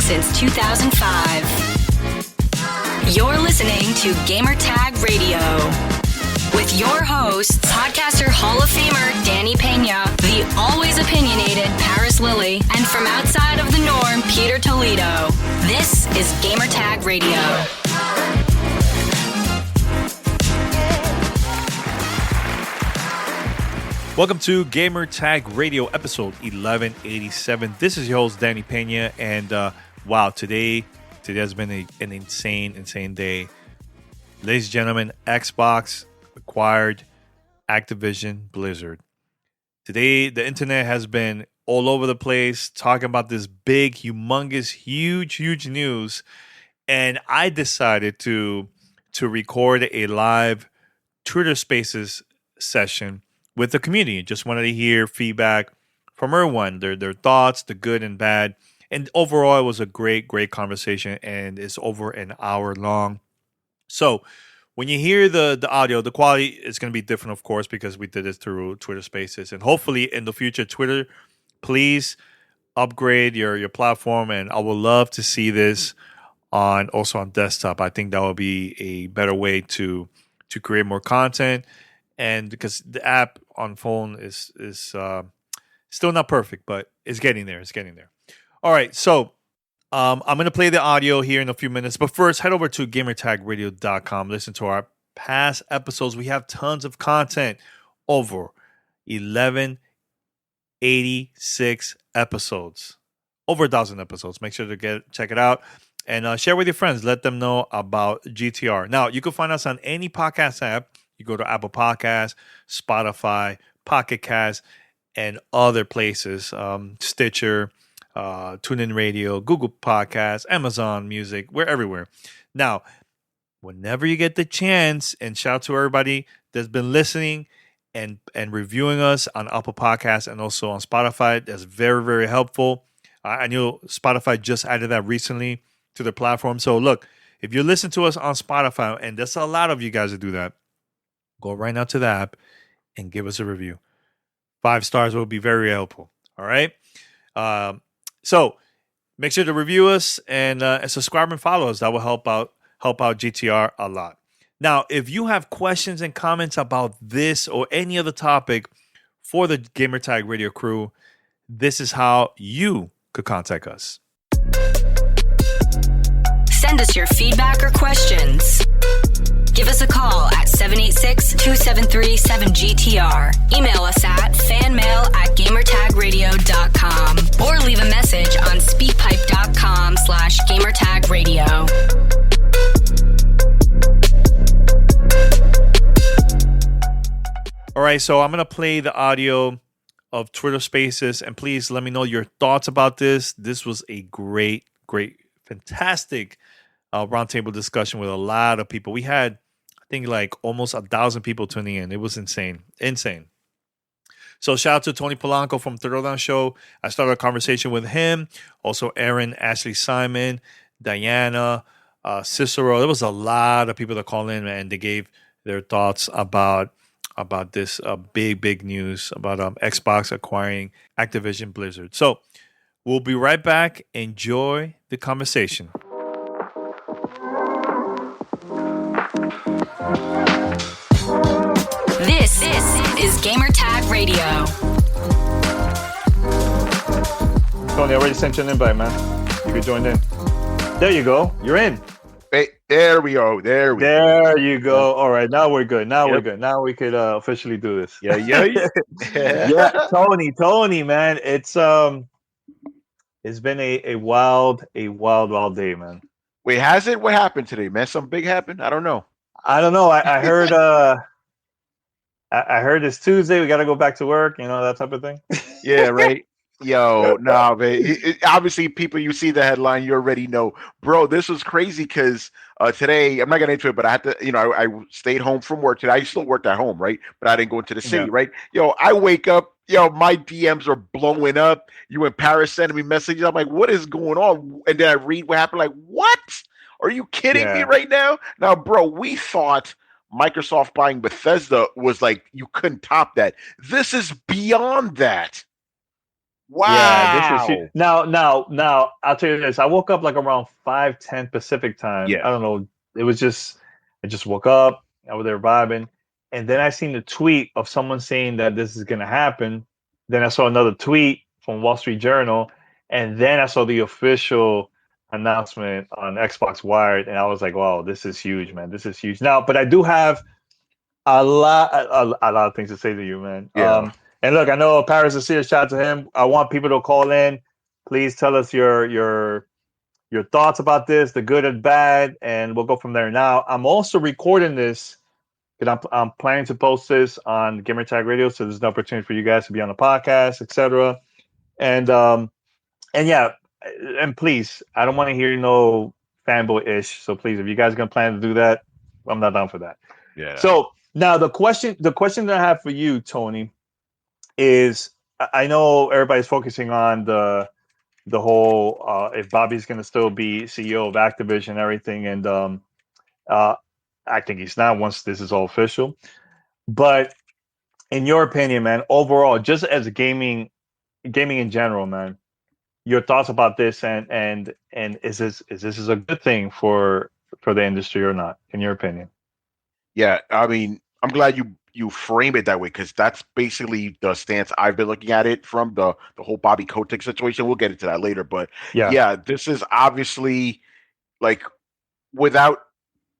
since 2005. You're listening to Gamertag Radio with your hosts, podcaster Hall of Famer Danny Pena, the always opinionated Paris Lilly, and from outside of the norm, Peter Toledo. This is Gamertag Radio. Welcome to Gamertag Radio, episode 1187. This is your host, Danny Pena, and wow, today has been an insane day. Ladies and gentlemen, Xbox acquired Activision Blizzard. Today, the internet has been all over the place talking about this big, humongous, huge news, and I decided to record a live Twitter Spaces session with the community. Just wanted to hear feedback from everyone, their thoughts, the good and bad. And overall, it was a great conversation, and it's over an hour long. So when you hear the audio, the quality is going to be different, of course, because we did this through Twitter Spaces. And hopefully in the future, Twitter, please upgrade your platform, and I would love to see this also on desktop. I think that would be a better way to create more content. And because the app on phone is still not perfect, but it's getting there. All right, so I'm going to play the audio here in a few minutes. But first, head over to gamertagradio.com. Listen to our past episodes. We have tons of content, over 1186 episodes, over 1,000 episodes. Make sure to check it out and share with your friends. Let them know about GTR. Now, you can find us on any podcast app. You go to Apple Podcasts, Spotify, Pocket Cast, and other places, Stitcher, TuneIn Radio, Google Podcasts, Amazon Music. We're everywhere. Now, whenever you get the chance, and shout out to everybody that's been listening and reviewing us on Apple Podcasts and also on Spotify. That's very helpful. I know Spotify just added that recently to the platform. So look, if you listen to us on Spotify, and there's a lot of you guys that do that, go right now to the app and give us a review. 5 stars will be very helpful. All right. So make sure to review us and subscribe and follow us. That will help out GTR a lot. Now, if you have questions and comments about this or any other topic for the Gamertag Radio crew, this is how you could contact us. Send us your feedback or questions. Give us a call at 786-273-7GTR. Email us at fanmail@gamertagradio.com or leave a message on speakpipe.com/gamertagradio. All right, so I'm going to play the audio of Twitter Spaces, and please let me know your thoughts about this. This was a great, fantastic roundtable discussion with a lot of people. We had, I think, like almost 1,000 people tuning in. It was insane. So shout out to Tony Polanco from Third Down Show. I started a conversation with him. Also Aaron, Ashley Simon, Diana, Cicero. There was a lot of people that called in and they gave their thoughts about this big news about Xbox acquiring Activision Blizzard. So we'll be right back. Enjoy the conversation. This is Gamertag Radio. Tony, I already sent you an invite, man. You can join in. There you go. You're in. Hey, there we go. There you go. All right, now we're good. We're good. Now we could officially do this. Yeah. Yeah, Tony, man. It's been a wild day, man. Wait, has it? What happened today, man? Something big happened? I don't know. I heard I heard it's Tuesday. We got to go back to work, that type of thing. Yeah, right. Yo, no, man. Obviously, people, you see the headline, you already know. Bro, this was crazy because today, I'm not going to into it, but I had to, I stayed home from work today. I still worked at home, right? But I didn't go into the city, right? Yo, I wake up, my DMs are blowing up. You and Paris sending me messages. I'm like, what is going on? And then I read what happened. Like, what? Are you kidding me right now? Now, bro, we thought Microsoft buying Bethesda was like, you couldn't top that. This is beyond that. Yeah, this is huge. Wow. Now, I'll tell you this. I woke up like around 5:10 Pacific time. Yeah. I don't know. It was just, I just woke up. I was there vibing. And then I seen the tweet of someone saying that this is going to happen. Then I saw another tweet from Wall Street Journal. And then I saw the official announcement on Xbox Wired. And I was like, wow, this is huge, man. This is huge. Now, but I do have a lot of things to say to you, man. Yeah. And look, I know Paris is here. Shout out to him. I want people to call in. Please tell us your thoughts about this, the good and bad, and we'll go from there. Now, I'm also recording this because I'm planning to post this on Gamer Tag Radio, so there's an opportunity for you guys to be on the podcast, etc. And and yeah, and please, I don't want to hear no fanboy ish. So please, if you guys are gonna plan to do that, I'm not down for that. Yeah. So now the question that I have for you, Tony, is I know everybody's focusing on the whole if Bobby's going to still be CEO of Activision and everything, and uh, I think he's not once this is all official. But in your opinion, man, overall, just as gaming in general, man, your thoughts about this and is this a good thing for the industry or not? In your opinion? Yeah, I mean, I'm glad you frame it that way because that's basically the stance I've been looking at it from the whole Bobby Kotick situation. We'll get into that later, but Yeah. yeah, this is obviously like without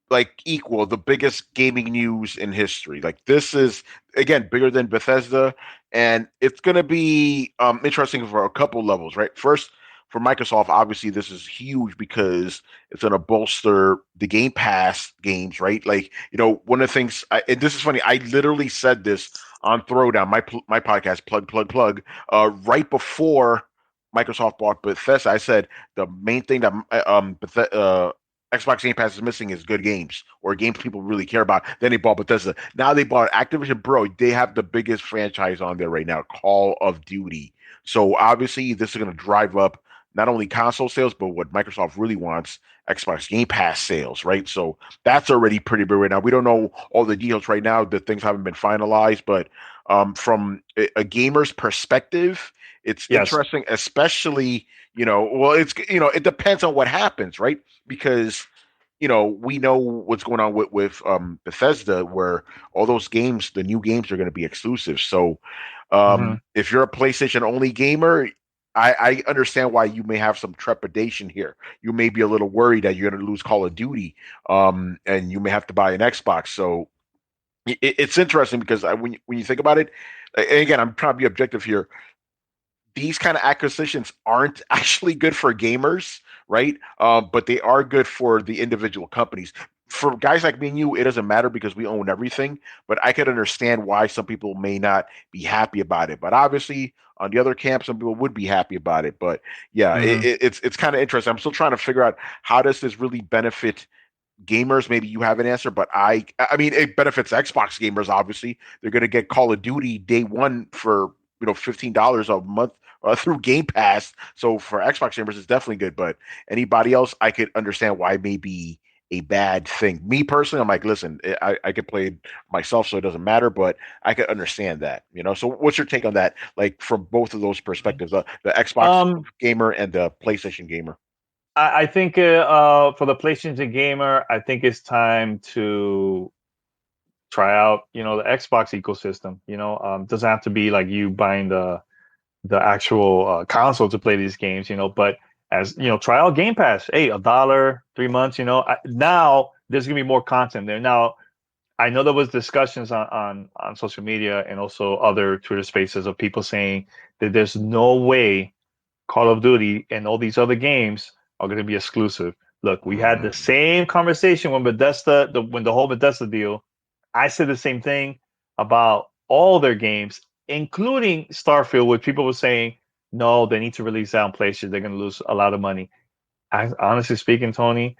like equal the biggest gaming news in history. Like this is again bigger than Bethesda, and it's gonna be interesting for a couple levels, right? First, for Microsoft, obviously this is huge because it's gonna bolster the Game Pass games, right? Like one of the things, and this is funny. I literally said this on Throwdown, my podcast, plug, right before Microsoft bought Bethesda. I said the main thing that Xbox Game Pass is missing is good games or games people really care about. Then they bought Bethesda. Now they bought Activision. Bro, they have the biggest franchise on there right now, Call of Duty. So obviously, this is going to drive up not only console sales, but what Microsoft really wants, Xbox Game Pass sales, right? So that's already pretty big right now. We don't know all the details right now. The things haven't been finalized, but from a gamer's perspective, it's Yes. interesting, especially, well, it depends on what happens, right? Because we know what's going on with Bethesda, where all those games, the new games, are going to be exclusive. So, Hmm. if you're a PlayStation only gamer, I understand why you may have some trepidation here. You may be a little worried that you're going to lose Call of Duty, and you may have to buy an Xbox. So, it's interesting because when you think about it, and again, I'm trying to be objective here, these kind of acquisitions aren't actually good for gamers, right? But they are good for the individual companies. For guys like me and you, it doesn't matter because we own everything. But I could understand why some people may not be happy about it. But obviously, on the other camp, some people would be happy about it. But yeah, Hmm. it's kind of interesting. I'm still trying to figure out how does this really benefit gamers. Maybe you have an answer, but I mean it benefits Xbox gamers. Obviously, they're going to get Call of Duty day one for $15 a month through Game Pass. So for Xbox gamers, it's definitely good. But anybody else, I could understand why it may be a bad thing. Me personally, I'm like, listen, I could play it myself, so it doesn't matter. But I could understand that. So what's your take on that? Like from both of those perspectives, the Xbox Um, gamer and the PlayStation gamer. I think for the PlayStation gamer, I think it's time to try out, the Xbox ecosystem. Doesn't have to be like you buying the actual console to play these games. But as try out Game Pass. Hey, $1, 3 months. Now there's gonna be more content there. Now I know there was discussions on social media and also other Twitter spaces of people saying that there's no way Call of Duty and all these other games are going to be exclusive. Look, we had the Mm. same conversation when when the whole Bethesda deal. I said the same thing about all their games, including Starfield, which people were saying, no, they need to release that on PlayStation. They're going to lose a lot of money. Honestly speaking, Tony,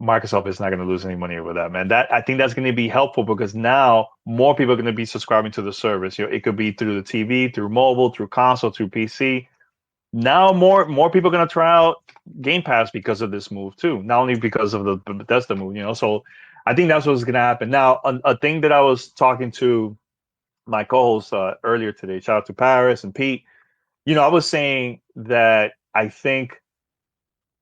Microsoft is not going to lose any money over that, man. I think that's going to be helpful because now more people are going to be subscribing to the service. It could be through the TV, through mobile, through console, through PC. Now more people are gonna try out Game Pass because of this move too. Not only because of the Bethesda move, So I think that's what's gonna happen. Now, a thing that I was talking to my co-host earlier today. Shout out to Paris and Pete. I was saying that I think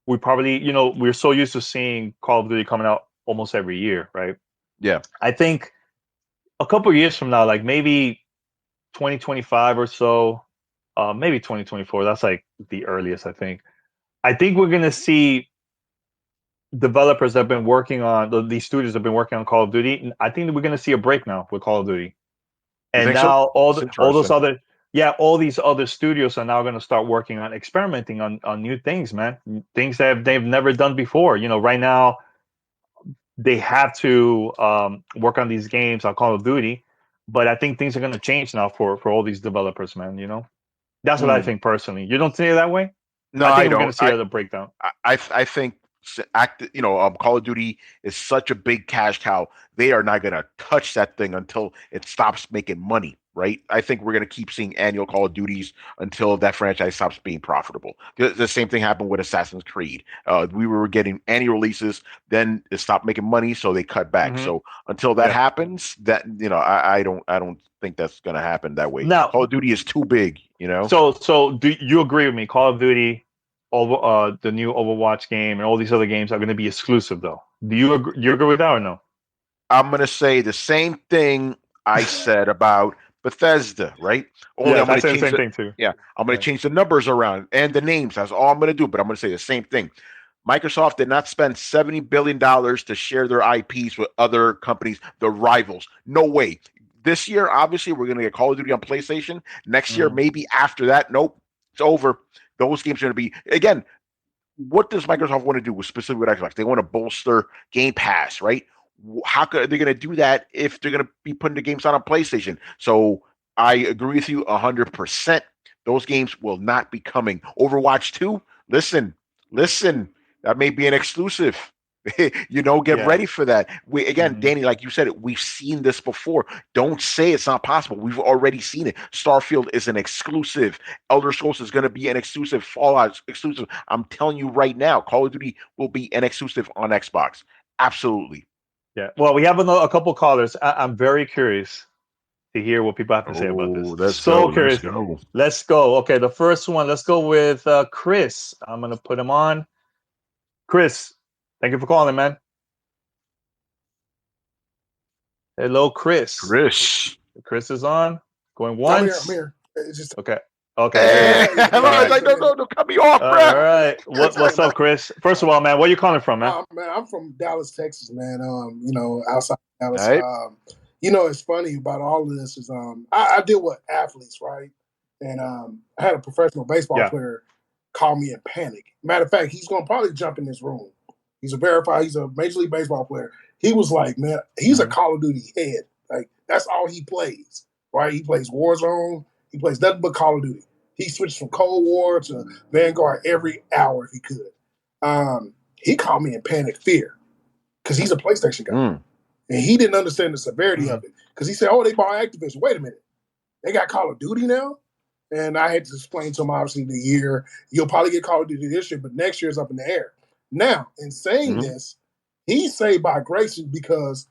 we probably, we're so used to seeing Call of Duty coming out almost every year, right? Yeah. I think a couple of years from now, like maybe 2025 or so, maybe 2024. That's like the earliest, I think. I think we're gonna see developers that have been working on these studios have been working on Call of Duty. I think that we're gonna see a break now with Call of Duty, You and think so? now It's interesting. all these other studios are now gonna start working on experimenting on new things, man. Things that they've never done before. Right now they have to work on these games on Call of Duty, but I think things are gonna change now for all these developers, man. That's what I Hmm. think personally. You don't see it that way? No, I I think we're gonna don't. see a breakdown. I think Call of Duty is such a big cash cow. They are not going to touch that thing until it stops making money, right? I think we're going to keep seeing annual Call of Duties until that franchise stops being profitable. The same thing happened with Assassin's Creed. We were getting annual releases, then it stopped making money, so they cut back. Hmm. So until that Yeah. happens, I don't think that's going to happen that way. Now, Call of Duty is too big, so do you agree with me? Call of Duty, the new Overwatch game, and all these other games are going to be exclusive, though. Do you agree with that or no? I'm going to say the same thing I said about Bethesda, right? Only Yes, I'm going I to say the change same the thing too. yeah, I'm going to Yeah. change the numbers around and the names. That's all I'm going to do. But I'm going to say the same thing. Microsoft did not spend $70 billion to share their IPs with other companies, the rivals. No way. This year, obviously, we're going to get Call of Duty on PlayStation. Next year, Mhm. maybe after that, nope, it's over. Those games are going to be again. What does Microsoft want to do with specifically with Xbox? They want to bolster Game Pass, right? How could they going to do that if they're going to be putting the games out on PlayStation? So I agree with you 100%. Those games will not be coming. Overwatch 2, listen, that may be an exclusive. Get Yeah. ready for that. Again, Mhm. Danny, like you said, we've seen this before. Don't say it's not possible. We've already seen it. Starfield is an exclusive. Elder Scrolls is going to be an exclusive. Fallout exclusive. I'm telling you right now, Call of Duty will be an exclusive on Xbox. Absolutely. Yeah. Well, we have a couple callers. I'm very curious to hear what people have to say about this. Oh, let's go. So Let's curious. go. Let's go. Okay, the first one. Let's go with Chris. I'm gonna put him on. Chris, thank you for calling, man. Hello, Chris. Chris. Chris is on. Going I'm here. I'm once. here. It's just Okay. Okay. There you go. Hey, yeah, All I was right. like, no, no, no, cut me off, All bruh. right. What's up, Chris? First of all, man, where you calling from, man? man, I'm from Dallas, Texas, man. Outside All Dallas. right. It's funny about all of this is I deal with athletes, right? And I had a professional baseball Yeah. player call me in panic. Matter of fact, he's gonna probably jump in this room. He's a Major League Baseball player. He was like, man, he's a Call of Duty head. Like that's all he plays, right? He plays Warzone. He plays nothing but Call of Duty. He switched from Cold War to Vanguard every hour if he could. He called me in panic fear because he's a PlayStation guy. And he didn't understand the severity of it because he said, oh, they bought Activision. Wait a minute. They got Call of Duty now? And I had to explain to him, obviously, the year. You'll probably get Call of Duty this year, but next year is up in the air. Now, in saying this, he's saved by grace because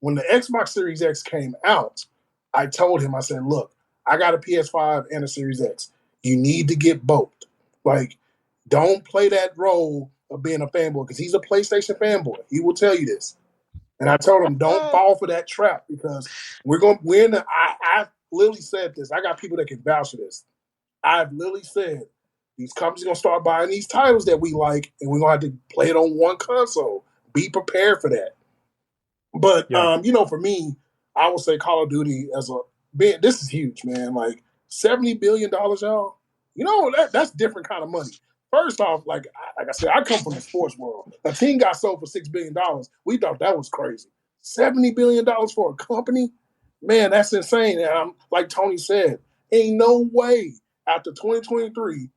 when the Xbox Series X came out, I told him, I said, look, I got a PS5 and a Series X. You need to get both. Like, don't play that role of being a fanboy because he's a PlayStation fanboy. He will tell you this. And I told him, don't fall for that trap because I literally said this. I got people that can vouch for this. I've literally said these companies are gonna start buying these titles that we like, and we're gonna have to play it on one console. Be prepared for that. But for me, I would say Call of Duty this is huge, man. Like $70 billion, y'all. That's different kind of money. First off, like I said, I come from the sports world. A team got sold for $6 billion. We thought that was crazy. $70 billion for a company, man, that's insane. And like Tony said, ain't no way after 2023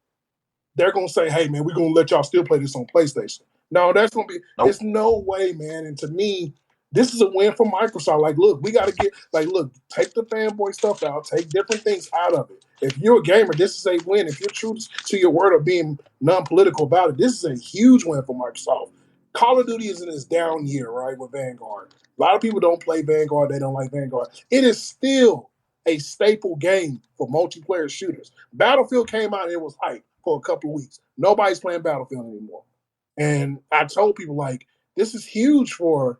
they're gonna say, "Hey, man, we're gonna let y'all still play this on PlayStation." No, that's gonna be. Nope. It's no way, man. And to me, this is a win for Microsoft. Like, look, we got to take the fanboy stuff out, take different things out of it. If you're a gamer, this is a win. If you're true to your word of being non-political about it, this is a huge win for Microsoft. Call of Duty is in its down year, right, with Vanguard. A lot of people don't play Vanguard. They don't like Vanguard. It is still a staple game for multiplayer shooters. Battlefield came out and it was hype for a couple of weeks. Nobody's playing Battlefield anymore. And I told people, like, this is huge for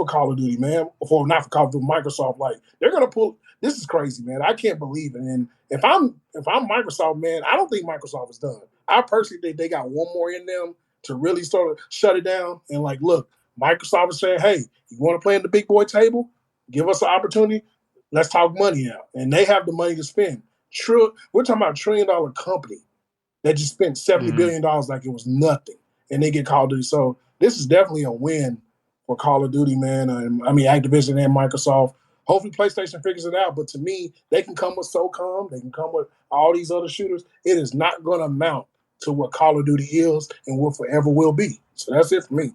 Call of Duty, man. Not for Call of Duty, Microsoft. Like, they're gonna pull. This is crazy, man. I can't believe it. And if I'm Microsoft, man, I don't think Microsoft is done. I personally think they got one more in them to really sort of shut it down. And like, look, Microsoft is saying, hey, you want to play in the big boy table? Give us an opportunity. Let's talk money out. And they have the money to spend. We're talking about $1 trillion company that just spent $70 billion like it was nothing. And they get Call of Duty. So this is definitely a win for Call of Duty, man. I mean, Activision and Microsoft. Hopefully PlayStation figures it out. But to me, they can come with SOCOM. They can come with all these other shooters. It is not going to amount to what Call of Duty is and what forever will be. So that's it for me.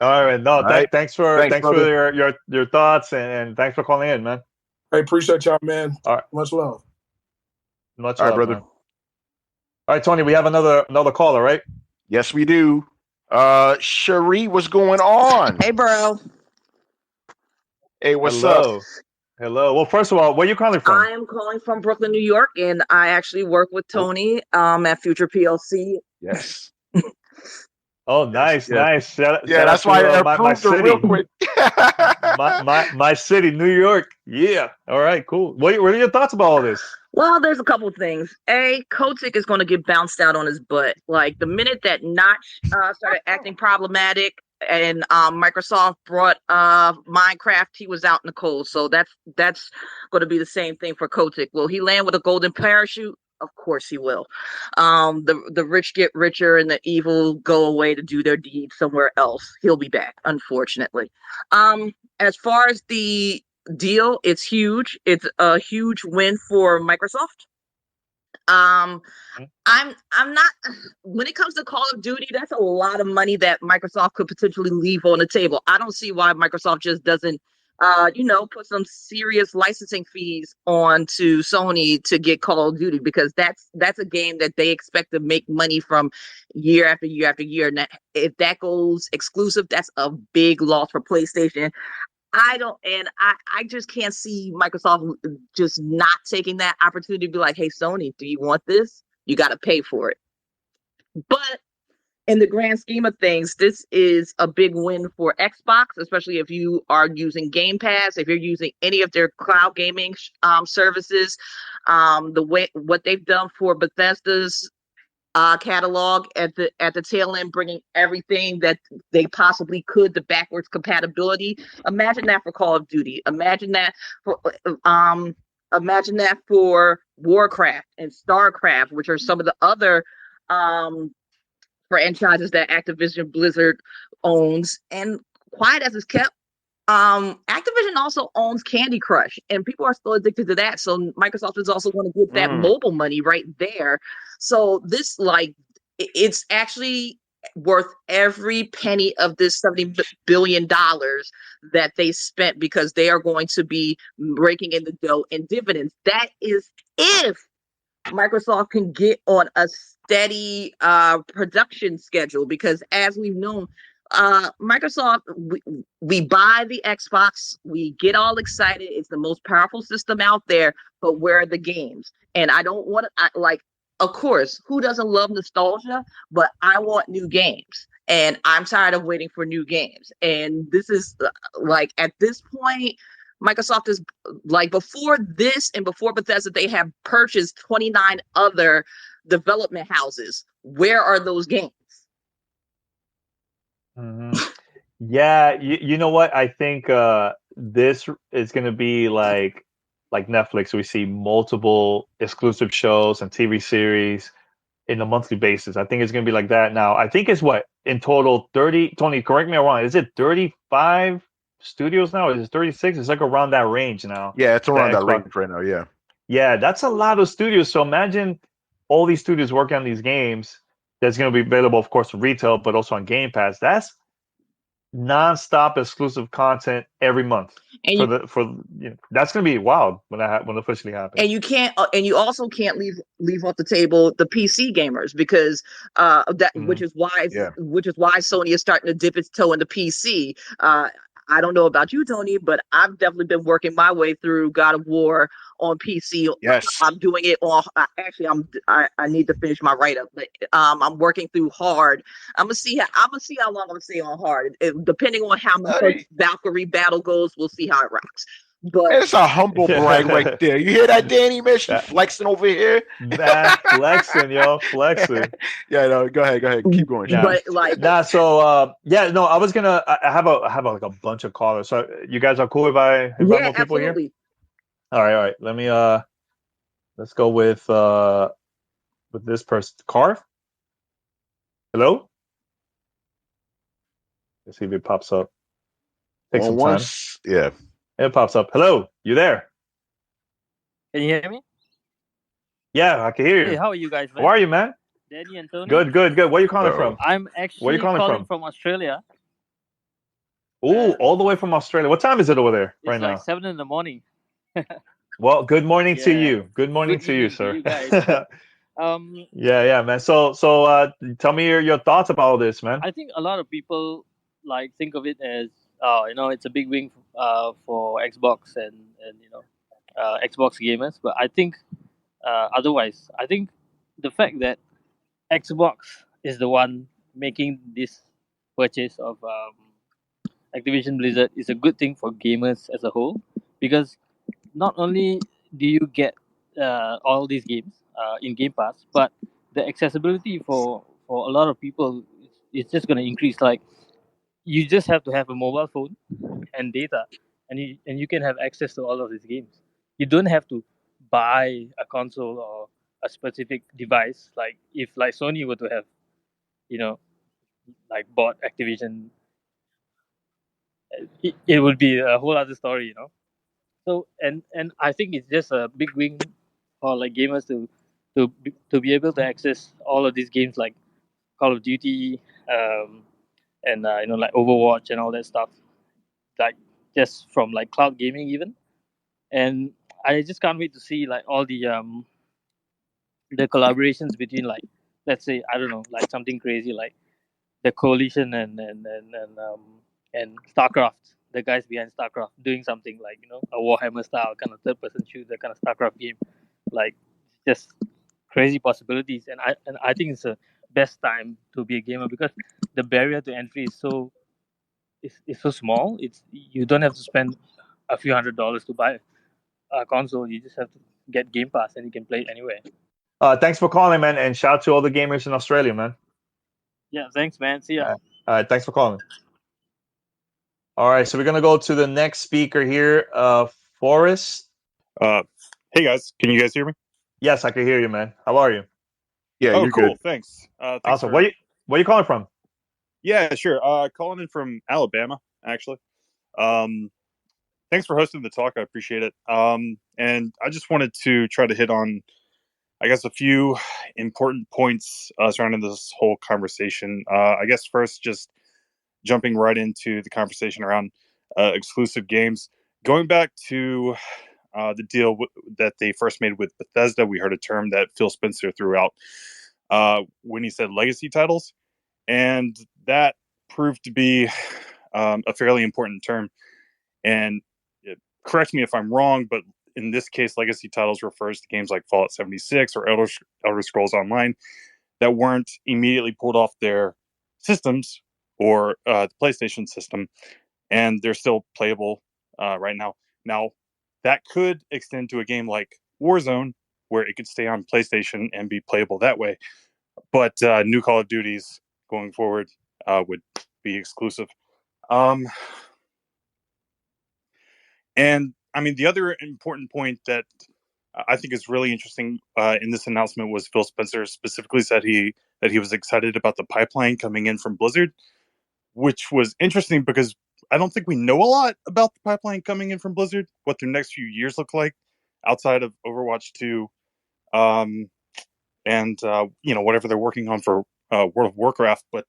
All right. No, right. Thanks for brother. your thoughts and thanks for calling in, man. I appreciate y'all, man. All right. Much love. Much All right, love, brother. man. All right, Tony, we have another caller, right? Yes, we do. Cherie, what's going on? Hey, bro. Hey, what's up? Hello. Well, first of all, where are you calling from? I am calling from Brooklyn, New York, and I actually work with Tony at Future PLC. Yes. Oh, nice. Shout That's out why to, I approved it real quick. my city, New York. Yeah. All right, cool. What are your thoughts about all this? Well, there's a couple things. Kotick is going to get bounced out on his butt. Like, the minute that Notch started acting problematic and Microsoft brought Minecraft, he was out in the cold. So that's going to be the same thing for Kotick. Will he land with a golden parachute? Of course he will. The rich get richer and the evil go away to do their deeds somewhere else. He'll be back, unfortunately. As far as the deal, it's huge. It's a huge win for Microsoft. I'm not, when it comes to Call of Duty, that's a lot of money that Microsoft could potentially leave on the table. I don't see why Microsoft just doesn't put some serious licensing fees onto Sony to get Call of Duty, because that's a game that they expect to make money from year after year after year. And if that goes exclusive, that's a big loss for PlayStation. I just can't see Microsoft just not taking that opportunity to be like, hey, Sony, do you want this? You got to pay for it. But in the grand scheme of things, this is a big win for Xbox, especially if you are using Game Pass, if you're using any of their cloud gaming services. What they've done for Bethesda's catalog at the tail end, bringing everything that they possibly could to backwards compatibility. Imagine that for Call of Duty. Imagine that for Warcraft and StarCraft, which are some of the other franchises that Activision Blizzard owns. And quiet as it's kept, Activision also owns Candy Crush, and people are still addicted to that. So Microsoft is also going to get that mobile money right there. So this, it's actually worth every penny of this $70 billion that they spent, because they are going to be raking in the dough in dividends. That is if Microsoft can get on a steady production schedule, because as we've known, Microsoft, we buy the Xbox, we get all excited, it's the most powerful system out there, but where are the games? And I don't want to, of course, who doesn't love nostalgia? But I want new games, and I'm tired of waiting for new games. And this is at this point, Microsoft is before this and before Bethesda, they have purchased 29 other development houses. Where are those games? Mm-hmm. Yeah, you know what? I think this is going to be like Netflix. We see multiple exclusive shows and TV series in a monthly basis. I think it's going to be like that now. I think it's what, in total 30. Tony, correct me if I'm wrong. Is it 35 studios now? Is it 36? It's around that range now. Yeah, it's around that range right now. Yeah, that's a lot of studios. So imagine all these studios working on these games that's going to be available, of course, for retail, but also on Game Pass. That's non-stop exclusive content every month. And that's going to be wild when it officially happens. And you can't, and you also can't leave off the table the PC gamers, because which is why Sony is starting to dip its toe in the PC. I don't know about you, Tony, but I've definitely been working my way through God of War on PC. Yes. I'm doing it on. Actually, I need to finish my write up, but I'm working through hard. I'm gonna see how long I'm gonna stay on hard. Depending on how my first Valkyrie battle goes, we'll see how it rocks. But It's a humble brag right there. You hear that, Danny? Man, she flexing over here. Man, flexing, yo, flexing. Yeah, no, go ahead. Keep going. Yeah. but like So no, I was gonna. I have like a bunch of callers. So you guys are cool if I invite more people here? absolutely. All right. Let me let's go with this person. Carv. Hello. Let's see if it pops up. Take some time. Yeah. It pops up. Hello, you there? Can you hear me? Yeah, I can hear you. Hey, how are you guys, man? How are you, man? Danny and Tony? Good. Where are you calling from? I'm actually calling from Australia. Ooh, all the way from Australia. What time is it over there right now? It's like 7 in the morning. Well, good morning to Yeah. you. Good morning to you, sir. To you guys. Yeah, man. So tell me your thoughts about all this, man. I think a lot of people like think of it as it's a big win for Xbox and Xbox gamers, but I think otherwise. I think the fact that Xbox is the one making this purchase of Activision Blizzard is a good thing for gamers as a whole, because not only do you get all these games in Game Pass, but the accessibility for a lot of people is just going to increase. Like, you just have to have a mobile phone and data, and you can have access to all of these games. You don't have to buy a console or a specific device. Like, if like Sony were to have, you know, like bought Activision, it would be a whole other story, you know. So and I think it's just a big win for like gamers to be able to access all of these games like Call of Duty, and like Overwatch and all that stuff, like just from like cloud gaming even. And I just can't wait to see like all the collaborations between, like, let's say, I don't know, like something crazy like the Coalition and StarCraft, the guys behind StarCraft doing something like, a Warhammer style kind of third person shooter kind of StarCraft game, like just crazy possibilities. And I think it's the best time to be a gamer, because the barrier to entry is so small. It's You don't have to spend a few $100s to buy a console. You just have to get Game Pass and you can play it anywhere. Thanks for calling, man, and shout out to all the gamers in Australia, man. Yeah, thanks, man. See ya. All right, thanks for calling. All right, so we're gonna go to the next speaker here, Forrest. Hey guys, can you guys hear me? Yes, I can hear you, man. How are you? Yeah, you're cool. good. Thanks. Awesome. Where you calling from? Yeah, sure. Calling in from Alabama, actually. Thanks for hosting the talk. I appreciate it. And I just wanted to try to hit on, I guess, a few important points surrounding this whole conversation. I guess first, just jumping right into the conversation around exclusive games. Going back to the deal that they first made with Bethesda, we heard a term that Phil Spencer threw out when he said legacy titles. And that proved to be a fairly important term. And correct me if I'm wrong, but in this case, legacy titles refers to games like Fallout 76 or Elder Scrolls Online that weren't immediately pulled off their systems or the PlayStation system, and they're still playable right now. Now, that could extend to a game like Warzone, where it could stay on PlayStation and be playable that way. But new Call of Duties going forward would be exclusive. And I mean, the other important point that I think is really interesting in this announcement was Phil Spencer specifically said that he was excited about the pipeline coming in from Blizzard, which was interesting because I don't think we know a lot about the pipeline coming in from Blizzard, what their next few years look like outside of Overwatch 2, and whatever they're working on for World of Warcraft. But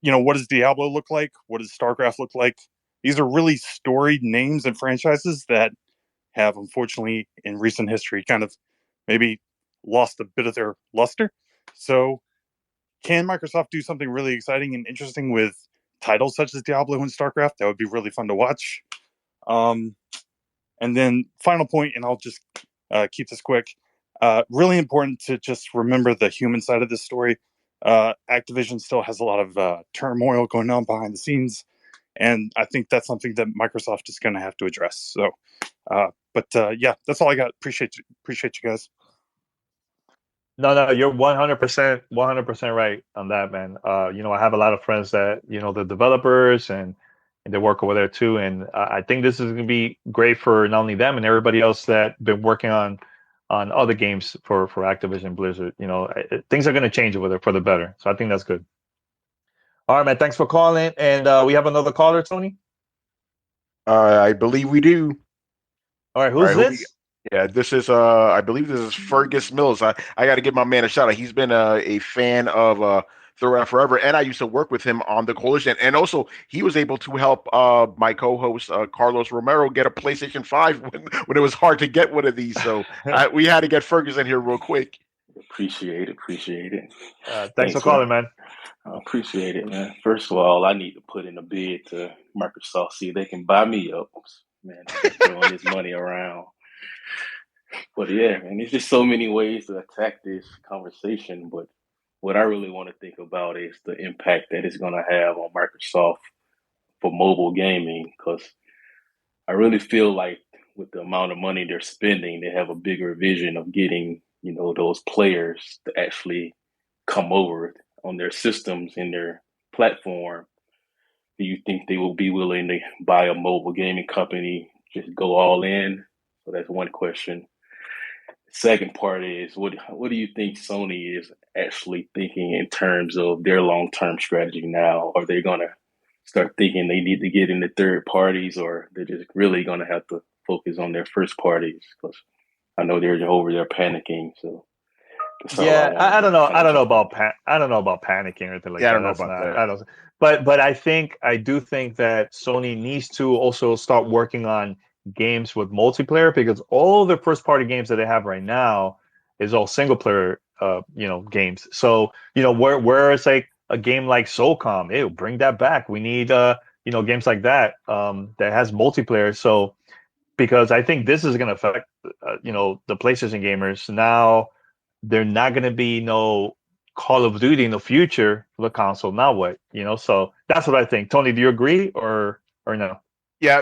what does Diablo look like? What does StarCraft look like? These are really storied names and franchises that have, unfortunately, in recent history, kind of maybe lost a bit of their luster. So can Microsoft do something really exciting and interesting with titles such as Diablo and StarCraft. That would be really fun to watch. And then final point, and I'll just keep this quick. Really important to just remember the human side of this story. Activision still has a lot of turmoil going on behind the scenes, and I think that's something that Microsoft is going to have to address. So, yeah, that's all I got. Appreciate you guys. No, you're 100% right on that, man. I have a lot of friends that, the developers and they work over there too. And I think this is going to be great for not only them and everybody else that been working on other games for Activision Blizzard. Things are going to change over there for the better. So I think that's good. All right, man. Thanks for calling. And we have another caller, Tony. I believe we do. All right, who's this? Yeah, this is I believe this is Fergus Mills. I got to give my man a shout out. He's been a fan of Throw Forever, and I used to work with him on the Coalition, and also he was able to help my co-host Carlos Romero get a PlayStation 5 when it was hard to get one of these. So we had to get Fergus in here real quick. Appreciate it. Thanks for calling, man. I appreciate it, man. First of all, I need to put in a bid to Microsoft, see if they can buy me up. Man, I'm throwing this money around. But yeah, man, there's just so many ways to attack this conversation. But what I really want to think about is the impact that it's going to have on Microsoft for mobile gaming. Because I really feel like with the amount of money they're spending, they have a bigger vision of getting, those players to actually come over on their systems in their platform. Do you think they will be willing to buy a mobile gaming company, just go all in? So that's one question. Second part is, what do you think Sony is actually thinking in terms of their long-term strategy now? Are they going to start thinking they need to get into third parties, or they're just really going to have to focus on their first parties? Because I know they're over there panicking. So yeah, I don't know. I don't know about panicking or anything like that. I don't know about that. I don't. But I do think that Sony needs to also start working on games with multiplayer, because all the first party games that they have right now is all single player games. So where it's like a game like SOCOM, bring that back. We need games like that that has multiplayer. So because I think this is going to affect the PlayStation gamers. Now they're not going to be no Call of Duty in the future for the console. Now what? So that's what I think. Tony, do you agree or no? Yeah,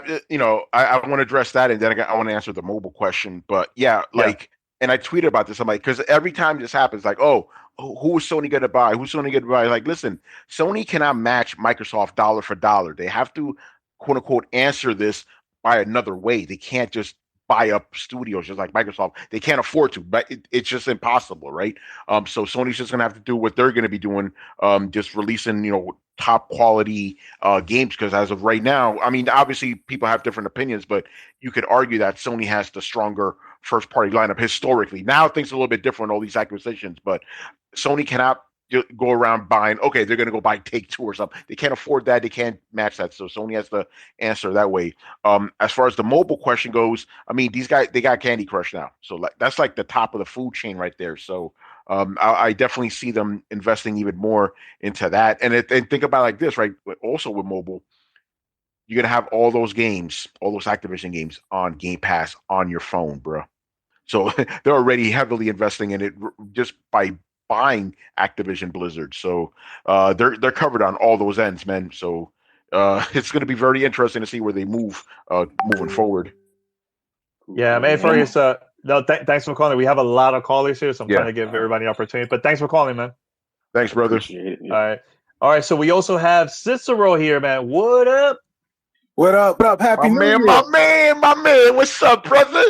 I want to address that, and then I want to answer the mobile question. But and I tweeted about this. I'm like, because every time this happens, like, who is Sony going to buy? Who's Sony going to buy? Like, listen, Sony cannot match Microsoft dollar for dollar. They have to, quote unquote, answer this by another way. They can't just buy up studios just like Microsoft. They can't afford to, but it's just impossible, right? So Sony's just gonna have to do what they're gonna be doing, just releasing, top quality games. Because as of right now, I mean, obviously people have different opinions, but you could argue that Sony has the stronger first party lineup historically. Now things are a little bit different, all these acquisitions, but Sony cannot go around buying, they're going to go buy Take-Two or something. They can't afford that. They can't match that. So Sony has to answer that way. As far as the mobile question goes, I mean, these guys, they got Candy Crush now. So that's like the top of the food chain right there. So I definitely see them investing even more into that. And think about it like this, right? Also with mobile, you're going to have all those games, all those Activision games on Game Pass on your phone, bro. So they're already heavily investing in it just by buying Activision Blizzard. So they're covered on all those ends, man. So it's going to be very interesting to see where they move moving forward. Yeah, man, Fergus, thanks for calling. We have a lot of callers here, so I'm trying to give everybody an opportunity. But thanks for calling, man. Thanks, brother. Appreciate it, yeah. All right. So we also have Cicero here, man. What up? What up? Happy New Year. My man. What's up, brother?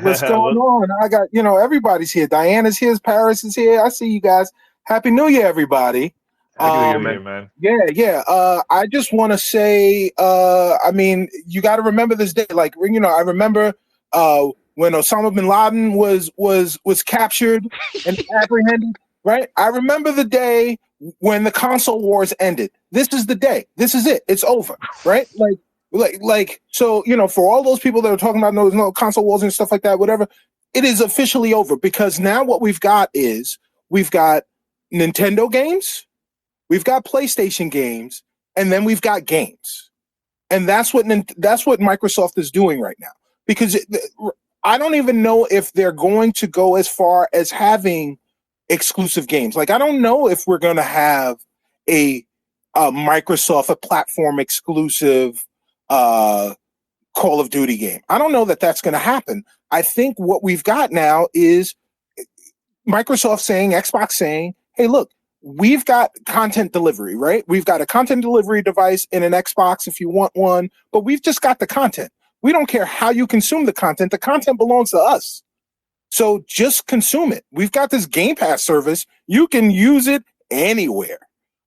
What's going on? I got, everybody's here. Diana's here. Paris is here. I see you guys. Happy New Year, everybody. Happy New Year, man. Yeah. I just want to say, I mean, you got to remember this day. Like, I remember when Osama bin Laden was captured and apprehended, right? I remember the day when the console wars ended. This is the day. This is it. It's over, right? So, for all those people that are talking about no console wars and stuff like that, whatever, it is officially over, because now what we've got is we've got Nintendo games, we've got PlayStation games, and then we've got games, and that's what Microsoft is doing right now. Because I don't even know if they're going to go as far as having exclusive games. Like, I don't know if we're going to have a Microsoft, a platform exclusive Call of Duty game. I don't know that that's going to happen. I think what we've got now is Microsoft saying, Xbox saying, hey, look, we've got content delivery, right? We've got a content delivery device in an Xbox if you want one, but we've just got the content. We don't care how you consume the content. The content belongs to us. So just consume it. We've got this Game Pass service. You can use it anywhere.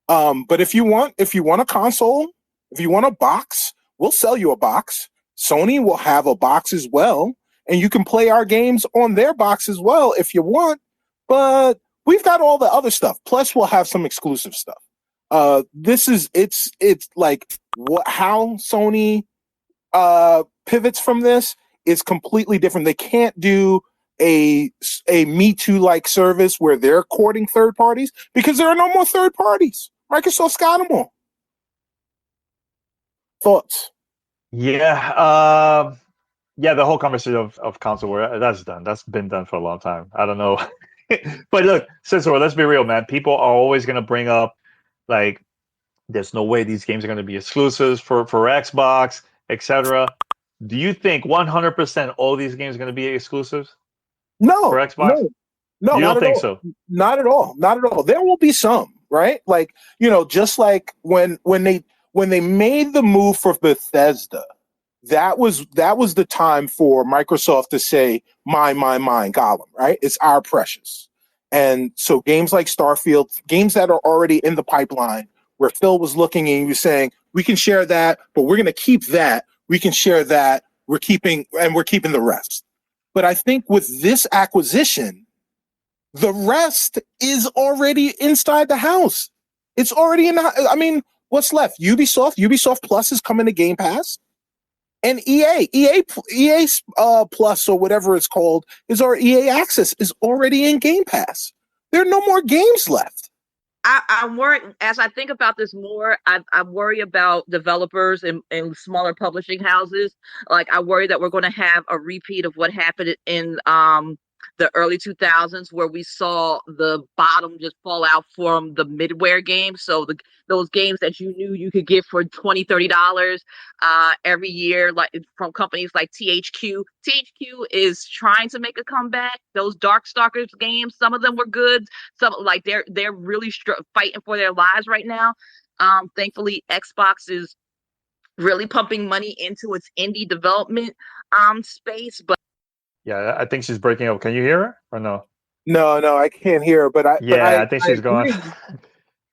But if you want a console, if you want a box, we'll sell you a box. Sony will have a box as well, and you can play our games on their box as well if you want. But we've got all the other stuff. Plus, we'll have some exclusive stuff. It's like how Sony pivots from this is completely different. They can't do a Me Too like service where they're courting third parties because there are no more third parties. Microsoft's got them all. Thoughts? Yeah. The whole conversation of console war, that's done. That's been done for a long time. I don't know. But look, Cicero, let's be real, man. People are always going to bring up, like, there's no way these games are going to be exclusives for Xbox, etc. Do you think 100% all these games are going to be exclusives? No, for Xbox? No, you not don't at think all. so? Not at all. Not at all. There will be some, right? Like, just like when they made the move for Bethesda, that was the time for Microsoft to say, mine, Gollum, right? It's our precious. And so games like Starfield, games that are already in the pipeline, where Phil was looking and he was saying, we can share that, but we're going to keep that. We can share that. We're keeping the rest. But I think with this acquisition, the rest is already inside the house. It's already what's left? Ubisoft Plus is coming to Game Pass. And EA Plus or whatever it's called EA Access is already in Game Pass. There are no more games left. I'm worried as I think about this more. I worry about developers and smaller publishing houses. Like, I worry that we're going to have a repeat of what happened in the early 2000s, where we saw the bottom just fall out from the midware games. So those games that you knew you could get for $20-$30 every year, like from companies like THQ. THQ is trying to make a comeback. Those Darkstalkers games, some of them were good. Some, like, they're really fighting for their lives right now. Thankfully, Xbox is really pumping money into its indie development space. But yeah, I think she's breaking up. Can you hear her or no? No, I can't hear her. But I think she's going.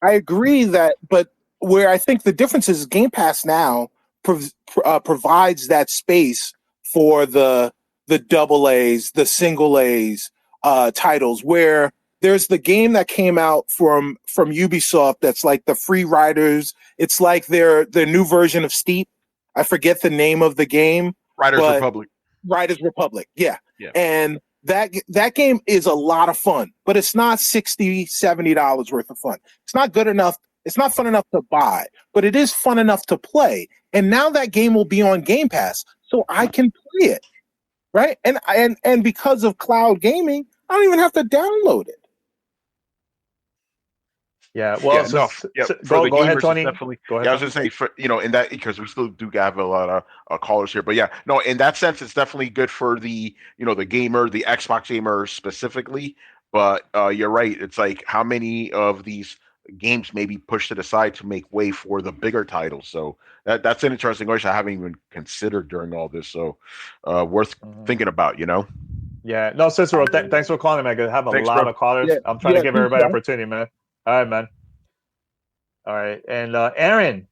I agree that, but where I think the difference is Game Pass now provides that space for the double A's, the single A's titles, where there's the game that came out from Ubisoft that's like the Free Riders. It's like their new version of Steep. I forget the name of the game. Riders Republic. Yeah. And that game is a lot of fun, but it's not $60-$70 worth of fun. It's not good enough. It's not fun enough to buy, but it is fun enough to play. And now that game will be on Game Pass, so I can play it, right? And because of cloud gaming, I don't even have to download it. Yeah, well, go ahead, Tony. Definitely. Go ahead, I was just saying, in that, because we still do have a lot of callers here, but in that sense, it's definitely good for the the gamer, the Xbox gamer specifically. But you're right. It's like how many of these games may be pushed to the side to make way for the bigger titles. So that's an interesting question I haven't even considered during all this. So worth thinking about. Yeah. No, Cicero, thanks for calling, man. I have a lot of callers. I'm trying to give everybody an opportunity, man. All right, man. All right, and Aaron.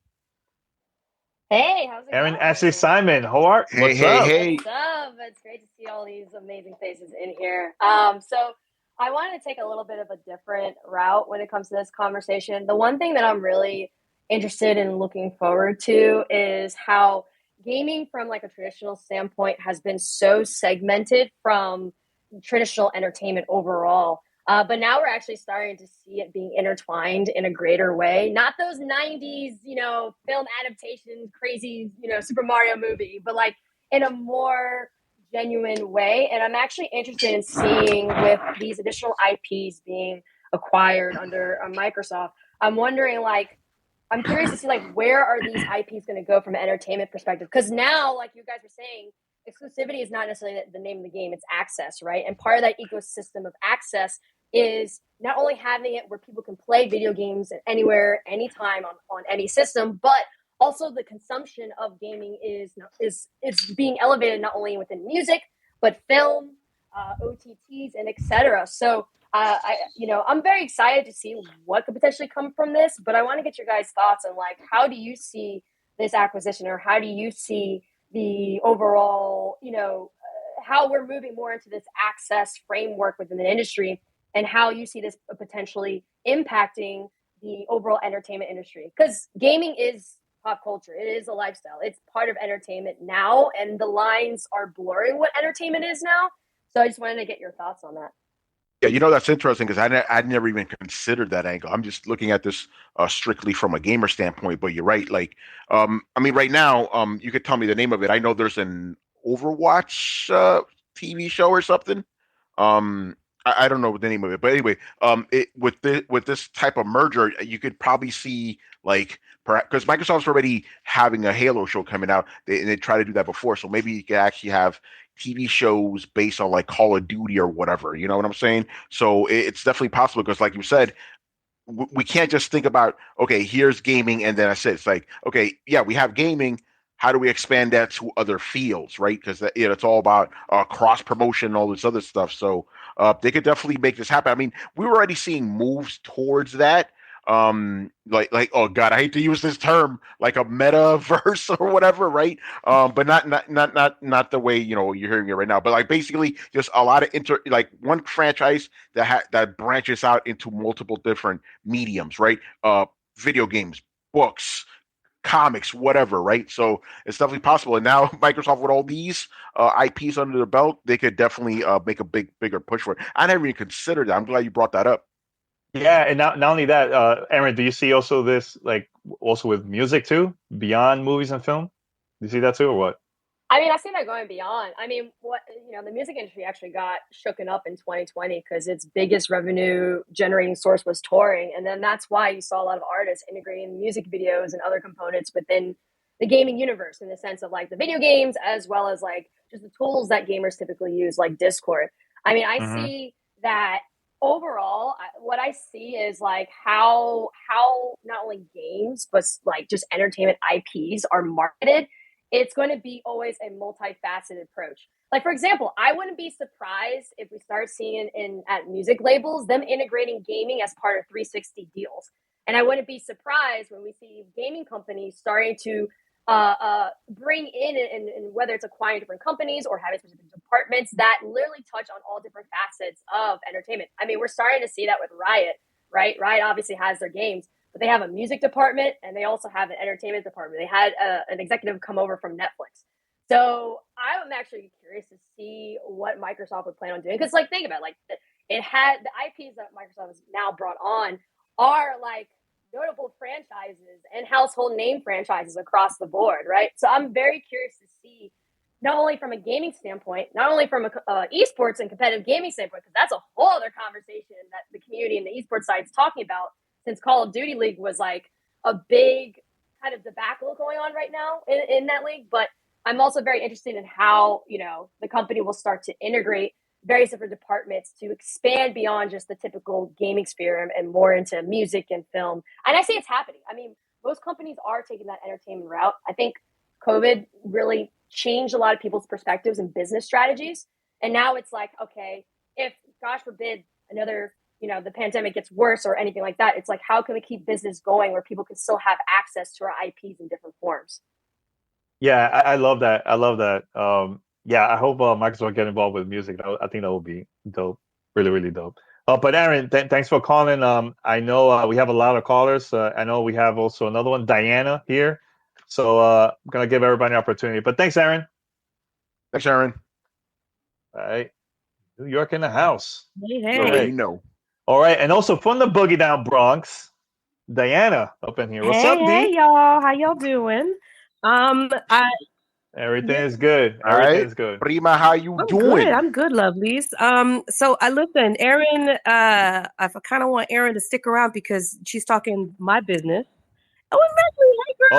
Hey, how's it Aaron going? Ashley Simon, what's up? What's up? It's great to see all these amazing faces in here. So I wanted to take a little bit of a different route when it comes to this conversation. The one thing that I'm really interested in looking forward to is how gaming from like a traditional standpoint has been so segmented from traditional entertainment overall. But now we're actually starting to see it being intertwined in a greater way. Not those 90s, film adaptation, crazy, Super Mario movie, but like in a more genuine way. And I'm actually interested in seeing with these additional IPs being acquired under Microsoft. I'm wondering, like, I'm curious to see, like, where are these IPs going to go from an entertainment perspective? Because now, like you guys were saying, exclusivity is not necessarily the name of the game, it's access, right? And part of that ecosystem of access is not only having it where people can play video games anywhere, anytime on any system, but also the consumption of gaming is being elevated not only within music, but film, OTTs, and etc. So I'm very excited to see what could potentially come from this, but I want to get your guys' thoughts on, like, how do you see this acquisition, or how do you see the overall, how we're moving more into this access framework within the industry, and how you see this potentially impacting the overall entertainment industry? Because gaming is pop culture. It is a lifestyle. It's part of entertainment now, and the lines are blurring what entertainment is now. So I just wanted to get your thoughts on that. Yeah, that's interesting because I'd never even considered that angle. I'm just looking at this strictly from a gamer standpoint. But you're right. Like, I mean, right now, you could tell me the name of it. I know there's an Overwatch TV show or something. I don't know the name of it, but anyway, with this type of merger, you could probably see, like, because Microsoft's already having a Halo show coming out, and they try to do that before. So maybe you could actually have TV shows based on, like, Call of Duty or whatever. You know what I'm saying? So it's definitely possible because, like you said, we can't just think about, okay, here's gaming and then that's it. It's like, okay, yeah, we have gaming. How do we expand that to other fields, right? Because it's all about cross promotion and all this other stuff. So they could definitely make this happen. I mean, we were already seeing moves towards that. Like, oh god, I hate to use this term, like a metaverse or whatever, right? But not the way you're hearing it right now. But like basically, just a lot of like one franchise that branches out into multiple different mediums, right? Video games, books, comics, whatever, right? So it's definitely possible. And now Microsoft, with all these IPs under the belt, they could definitely make a bigger push for it. I never even considered that. I'm glad you brought that up. Yeah, and not only that, Aaron, do you see also this, like, also with music too, beyond movies and film? Do you see that too, or what? I mean, I see that going beyond. I mean, the music industry actually got shooken up in 2020 because its biggest revenue generating source was touring. And then that's why you saw a lot of artists integrating music videos and other components within the gaming universe, in the sense of, like, the video games, as well as, like, just the tools that gamers typically use, like Discord. I mean, I see that overall, what I see is, like, how not only games, but, like, just entertainment IPs are marketed. It's going to be always a multifaceted approach. Like, for example, I wouldn't be surprised if we start seeing at music labels them integrating gaming as part of 360 deals. And I wouldn't be surprised when we see gaming companies starting to bring in, and whether it's acquiring different companies or having specific departments that literally touch on all different facets of entertainment. I mean, we're starting to see that with Riot, right? Riot obviously has their games, but they have a music department and they also have an entertainment department. They had an executive come over from Netflix. So I'm actually curious to see what Microsoft would plan on doing. Because, like, think about it, like, it had the IPs that Microsoft has now brought on are, like, notable franchises and household name franchises across the board, right? So I'm very curious to see, not only from a gaming standpoint, not only from a esports and competitive gaming standpoint, because that's a whole other conversation that the community and the esports side is talking about, since Call of Duty League was, like, a big kind of debacle going on right now in that league. But I'm also very interested in how, the company will start to integrate various different departments to expand beyond just the typical gaming sphere and more into music and film. And I see it's happening. I mean, most companies are taking that entertainment route. I think COVID really changed a lot of people's perspectives and business strategies. And now it's like, okay, if, gosh forbid, another, the pandemic gets worse or anything like that, it's like, how can we keep business going where people can still have access to our IPs in different forms? Yeah, I love that. I love that. Yeah, I hope Microsoft get involved with music. I think that would be dope. Really, really dope. But Aaron, thanks for calling. I know we have a lot of callers. I know we have also another one, Diana, here. So I'm going to give everybody an opportunity. But thanks, Aaron. Thanks, Aaron. All right. New York in the house. Hey. You already know. All right, and also from the Boogie Down Bronx, Diana up in here. What's Hey, up, hey, D? y'all. How y'all doing? I Everything yeah, is good. All Everything right, is good. Prima, how you I'm good. doing? I'm good, lovelies. So I listen, Erin. I kind of want Erin to stick around because she's talking my business. Oh, exactly. Hey,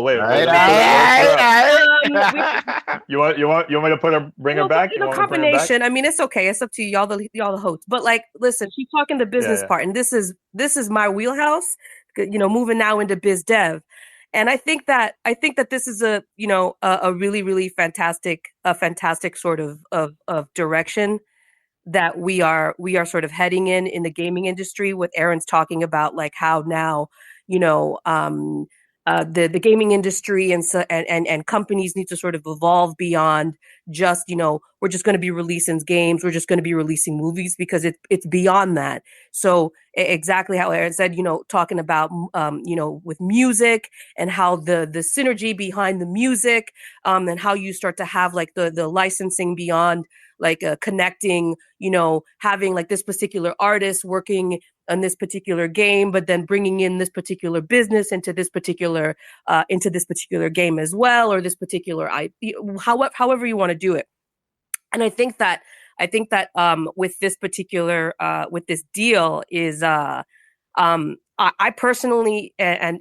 Wait, All wait. right, Let me put her. Let me put her up. We You want me to put her, bring her back? You want me to bring her back? combination. I mean, it's okay. It's up to y'all the hosts. But like, listen, she's talking the Yeah, business yeah. part, and this is my wheelhouse. Moving now into biz dev, and I think that this is a really really fantastic sort of direction that we are sort of heading in the gaming industry. With Aaron's talking about like how now you know the gaming industry and companies need to sort of evolve beyond just we're just going to be releasing games, we're just going to be releasing movies, because it's beyond that. So exactly how Aaron said, talking about with music and how the synergy behind the music, and how you start to have like the licensing beyond like connecting, having like this particular artist working on this particular game, but then bringing in this particular business into this particular game as well, or this particular however you want to do it. And I think that with this particular with this deal is I personally and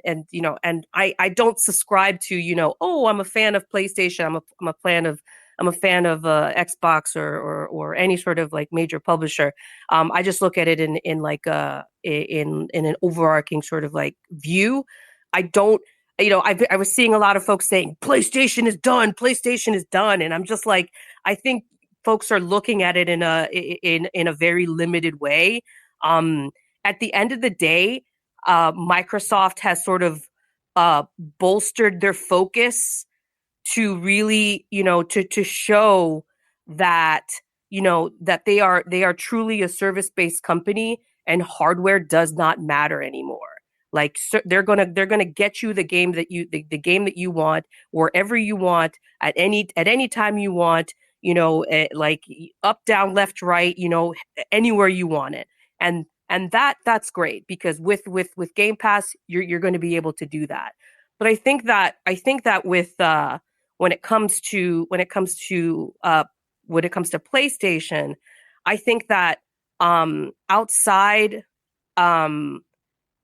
I don't subscribe to oh, I'm a fan of PlayStation, I'm a fan of Xbox or any sort of like major publisher. I just look at it in like in an overarching sort of like view. I don't I was seeing a lot of folks saying PlayStation is done, and I'm just like, I think folks are looking at it in a very limited way. Um, at the end of the day, Microsoft has sort of bolstered their focus to really, to show that, that they are truly a service-based company, and hardware does not matter anymore. Like, so they're gonna get you the game the game that you want, wherever you want, at any time you want, like up, down, left, right, anywhere you want it. And that's great, because with Game Pass, you're going to be able to do that. But I think that with when it comes to PlayStation, I think that outside um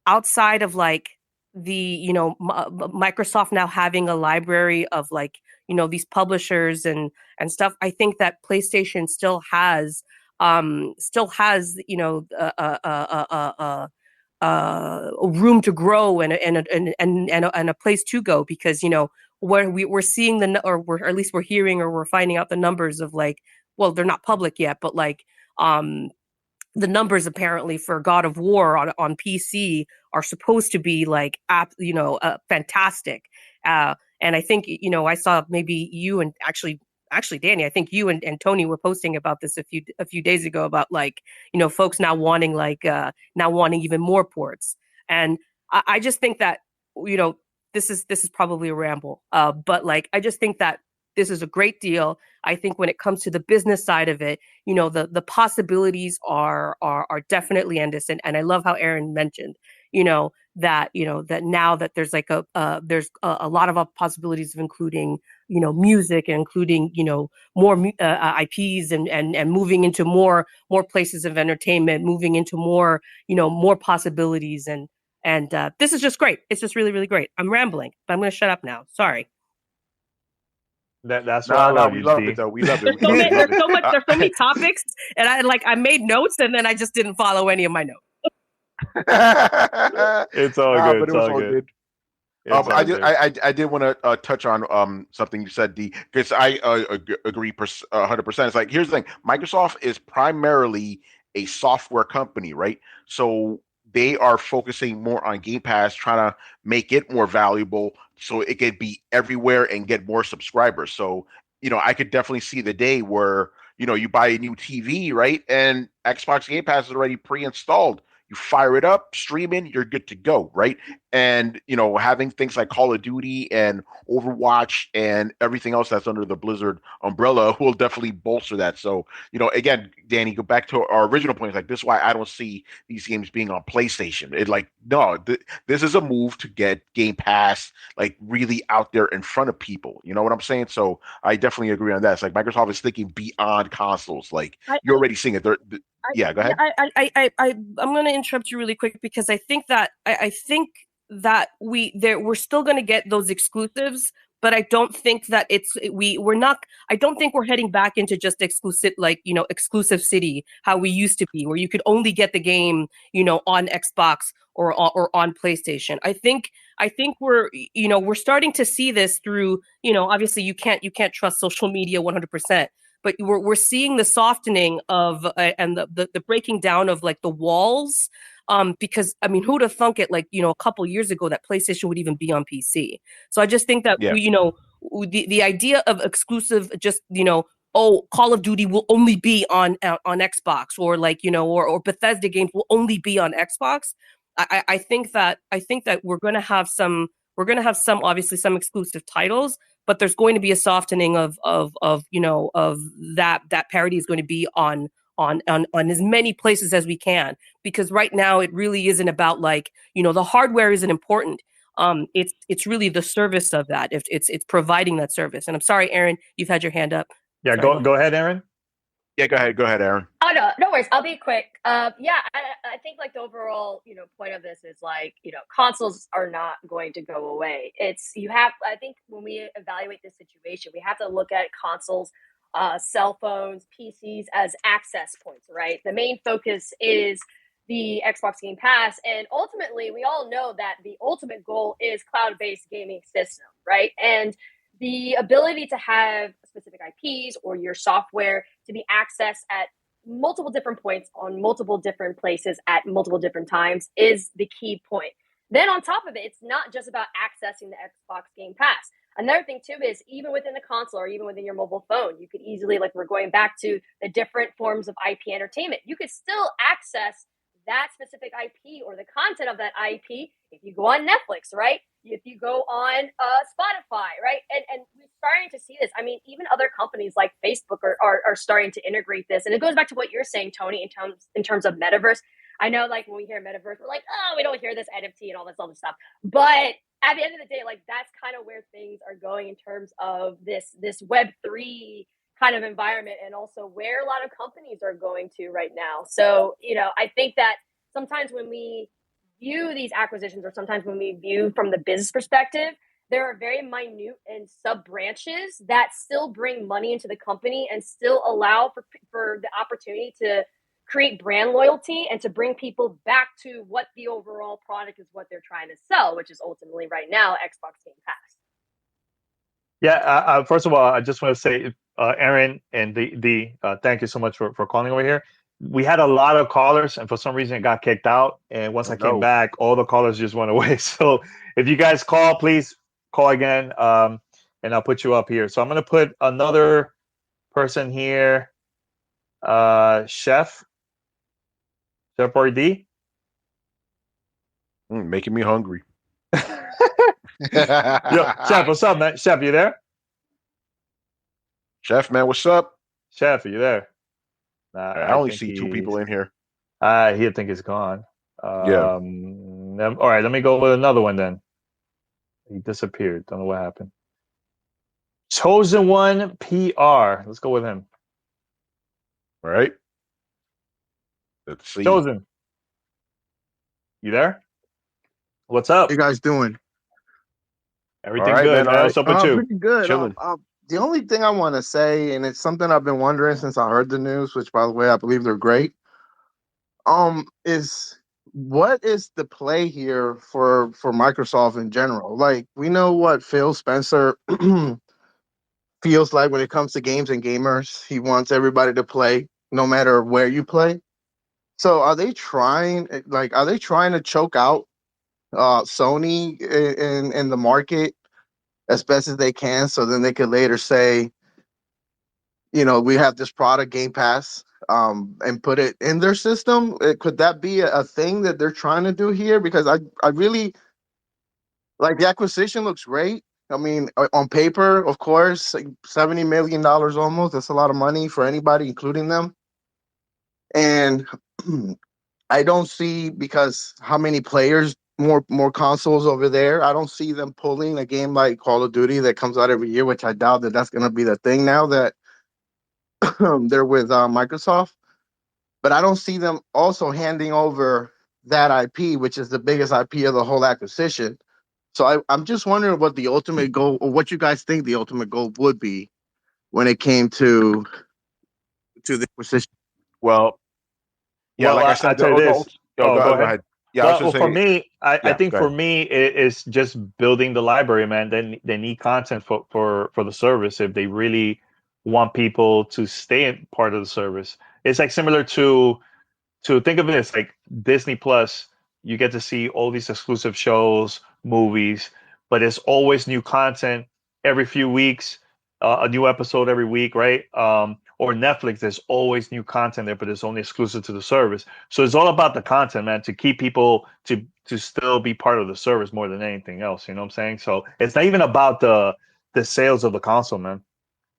outside of like the Microsoft now having a library of like these publishers and stuff, I think that PlayStation still has a room to grow, and a place to go, because where we're seeing or at least we're hearing, or we're finding out the numbers of like, well, they're not public yet, but like um the numbers apparently for God of War on PC are supposed to be like fantastic. And I think I saw maybe you and actually Danny, I think you and Tony were posting about this a few days ago, about like folks now wanting even more ports. And I just think that you know this is probably a ramble, but like I just think that this is a great deal. I think when it comes to the business side of it, the possibilities are definitely endless. And I love how Aaron mentioned that now that there's like there's a lot of possibilities of including music, and including more IPs, and moving into more places of entertainment, moving into more possibilities. And this is just great. It's just really really great. I'm rambling, but I'm going to shut up now. Sorry. That's why I No, no, love we you, loved D. it though. We loved it. We There's so loved many, it. We loved there's it. so much, there's so many topics, and I made notes, and then I just didn't follow any of my notes. It's all Nah, good. but It's it was all all good. good. It's I all did. good. I did want to touch on something you said, D, because I agree 100%. It's like, here's the thing: Microsoft is primarily a software company, right? So they are focusing more on Game Pass, trying to make it more valuable, so it could be everywhere and get more subscribers. So I could definitely see the day where you buy a new TV, right, and Xbox Game Pass is already pre-installed. you fire it up, streaming, you're good to go, right? And having things like Call of Duty and Overwatch and everything else that's under the Blizzard umbrella will definitely bolster that. So, again, Danny, go back to our original point. Like, this is why I don't see these games being on PlayStation. This is a move to get Game Pass like really out there in front of people. You know what I'm saying? So I definitely agree on that. It's like Microsoft is thinking beyond consoles. Like, you're already seeing it. Yeah, go ahead. I'm going to interrupt you really quick because I think that we're still going to get those exclusives, but I don't think that we're not. I don't think we're heading back into just exclusive city how we used to be, where you could only get the game on Xbox or on PlayStation. I think we're starting to see this through obviously you can't trust social media 100%. But we're seeing the softening of and the breaking down of like the walls, because I mean, who'd have thunk it a couple years ago that PlayStation would even be on PC? So I just think that the idea of exclusive, just Call of Duty will only be on Xbox, or or Bethesda games will only be on Xbox. I think that we're going to have some obviously some exclusive titles, but there's going to be a softening of that parity is going to be on as many places as we can, because right now it really isn't about the hardware isn't important. It's really the service of that. If it's providing that service. And I'm sorry, Aaron, you've had your hand up. Yeah, sorry, go ahead, Aaron. Yeah, go ahead, Aaron. Oh no worries. I'll be quick. I think the overall point of this is consoles are not going to go away. I think when we evaluate this situation, we have to look at consoles, cell phones, PCs as access points, right? The main focus is the Xbox Game Pass, and ultimately, we all know that the ultimate goal is cloud-based gaming system, right? And the ability to have specific IPs or your software to be accessed at multiple different points on multiple different places at multiple different times is the key point. Then on top of it, it's not just about accessing the Xbox Game Pass. Another thing too is even within the console or even within your mobile phone, you could easily, we're going back to the different forms of IP entertainment. You could still access that specific IP or the content of that IP if you go on Netflix, right? If you go on Spotify, right? And we're starting to see this. I mean, even other companies like Facebook are starting to integrate this. And it goes back to what you're saying, Tony, in terms of metaverse. I know, when we hear metaverse, we're like, oh, we don't hear this NFT and all this other stuff. But at the end of the day, that's kind of where things are going in terms of this Web3 kind of environment, and also where a lot of companies are going to right now. So, I think that sometimes when we view these acquisitions, or sometimes when we view from the business perspective, there are very minute and sub branches that still bring money into the company and still allow for the opportunity to create brand loyalty and to bring people back to what the overall product is, what they're trying to sell, which is ultimately right now Xbox Game Pass. Yeah, first of all, I just want to say, Aaron and the thank you so much for calling over here. We had a lot of callers, and for some reason it got kicked out. And once I came back, all the callers just went away. So if you guys call, please call again, and I'll put you up here. So I'm going to put another person here, Chef RD. Making me hungry. Yo, Chef, what's up, man? Chef, you there? Chef, man, what's up? Chef, are you there? Nah, I only see two people in here. He think he's gone. Yeah. All right, let me go with another one then. He disappeared. Don't know what happened. Chosen One PR. Let's go with him. All right. Let's see. Chosen. You there? What's up? How you guys doing? Everything good, man. What's up with you? Pretty good. Chilling. The only thing I want to say, and it's something I've been wondering since I heard the news, which, by the way, I believe they're great, is what is the play here for Microsoft in general? We know what Phil Spencer feels like when it comes to games and gamers. He wants everybody to play, no matter where you play. So are they trying to choke out Sony in the market as best as they can, so then they could later say, we have this product Game Pass, and put it in their system. Could that be a thing that they're trying to do here? Because I really like the acquisition looks great. I mean, on paper, of course, like $70 million almost. That's a lot of money for anybody, including them. And I don't see, because how many players, more consoles over there. I don't see them pulling a game like Call of Duty that comes out every year, which I doubt that that's going to be the thing now that they're with Microsoft. But I don't see them also handing over that IP, which is the biggest IP of the whole acquisition. So I'm just wondering what the ultimate goal, or what you guys think the ultimate goal would be when it came to the acquisition. Well, yeah, Well, like I I said, tell you this. Oh, go go ahead. ahead. Yeah, I was Well, just for saying. me, I Yeah, think go for ahead. me, it's just building the library, man. They need content for the service if they really want people to stay in part of the service. It's like similar to think of it as like Disney Plus. You get to see all these exclusive shows, movies, but it's always new content every few weeks, a new episode every week, right? Or Netflix, there's always new content there, but it's only exclusive to the service. So it's all about the content, man, to keep people to still be part of the service more than anything else. You know what I'm saying? So it's not even about the sales of the console, man.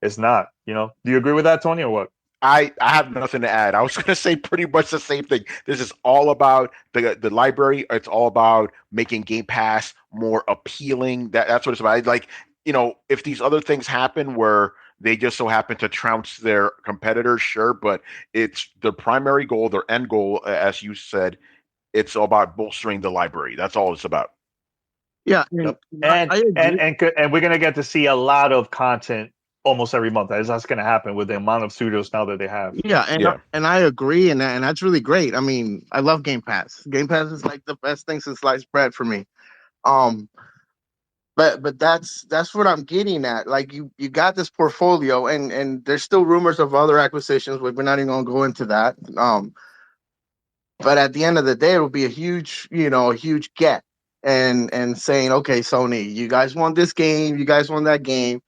It's not. Do you agree with that, Tony, or what? I have nothing to add. I was going to say pretty much the same thing. This is all about the library. It's all about making Game Pass more appealing. That's what it's about. Like, if these other things happen where they just so happen to trounce their competitors, sure, but it's their primary goal, their end goal, as you said. It's all about bolstering the library. That's all it's about. Yeah, Yep. I, And I and agree. and we're gonna get to see a lot of content almost every month. That's gonna happen with the amount of studios now that they have. Yeah, Yeah. and I agree, and that's really great. I mean, I love Game Pass. Game Pass is like the best thing since sliced bread for me. Um, but that's what I'm getting at. Like you got this portfolio, and there's still rumors of other acquisitions. We're not even gonna go into that. But at the end of the day, it will be a huge get, and saying, okay, Sony, you guys want this game, you guys want that game.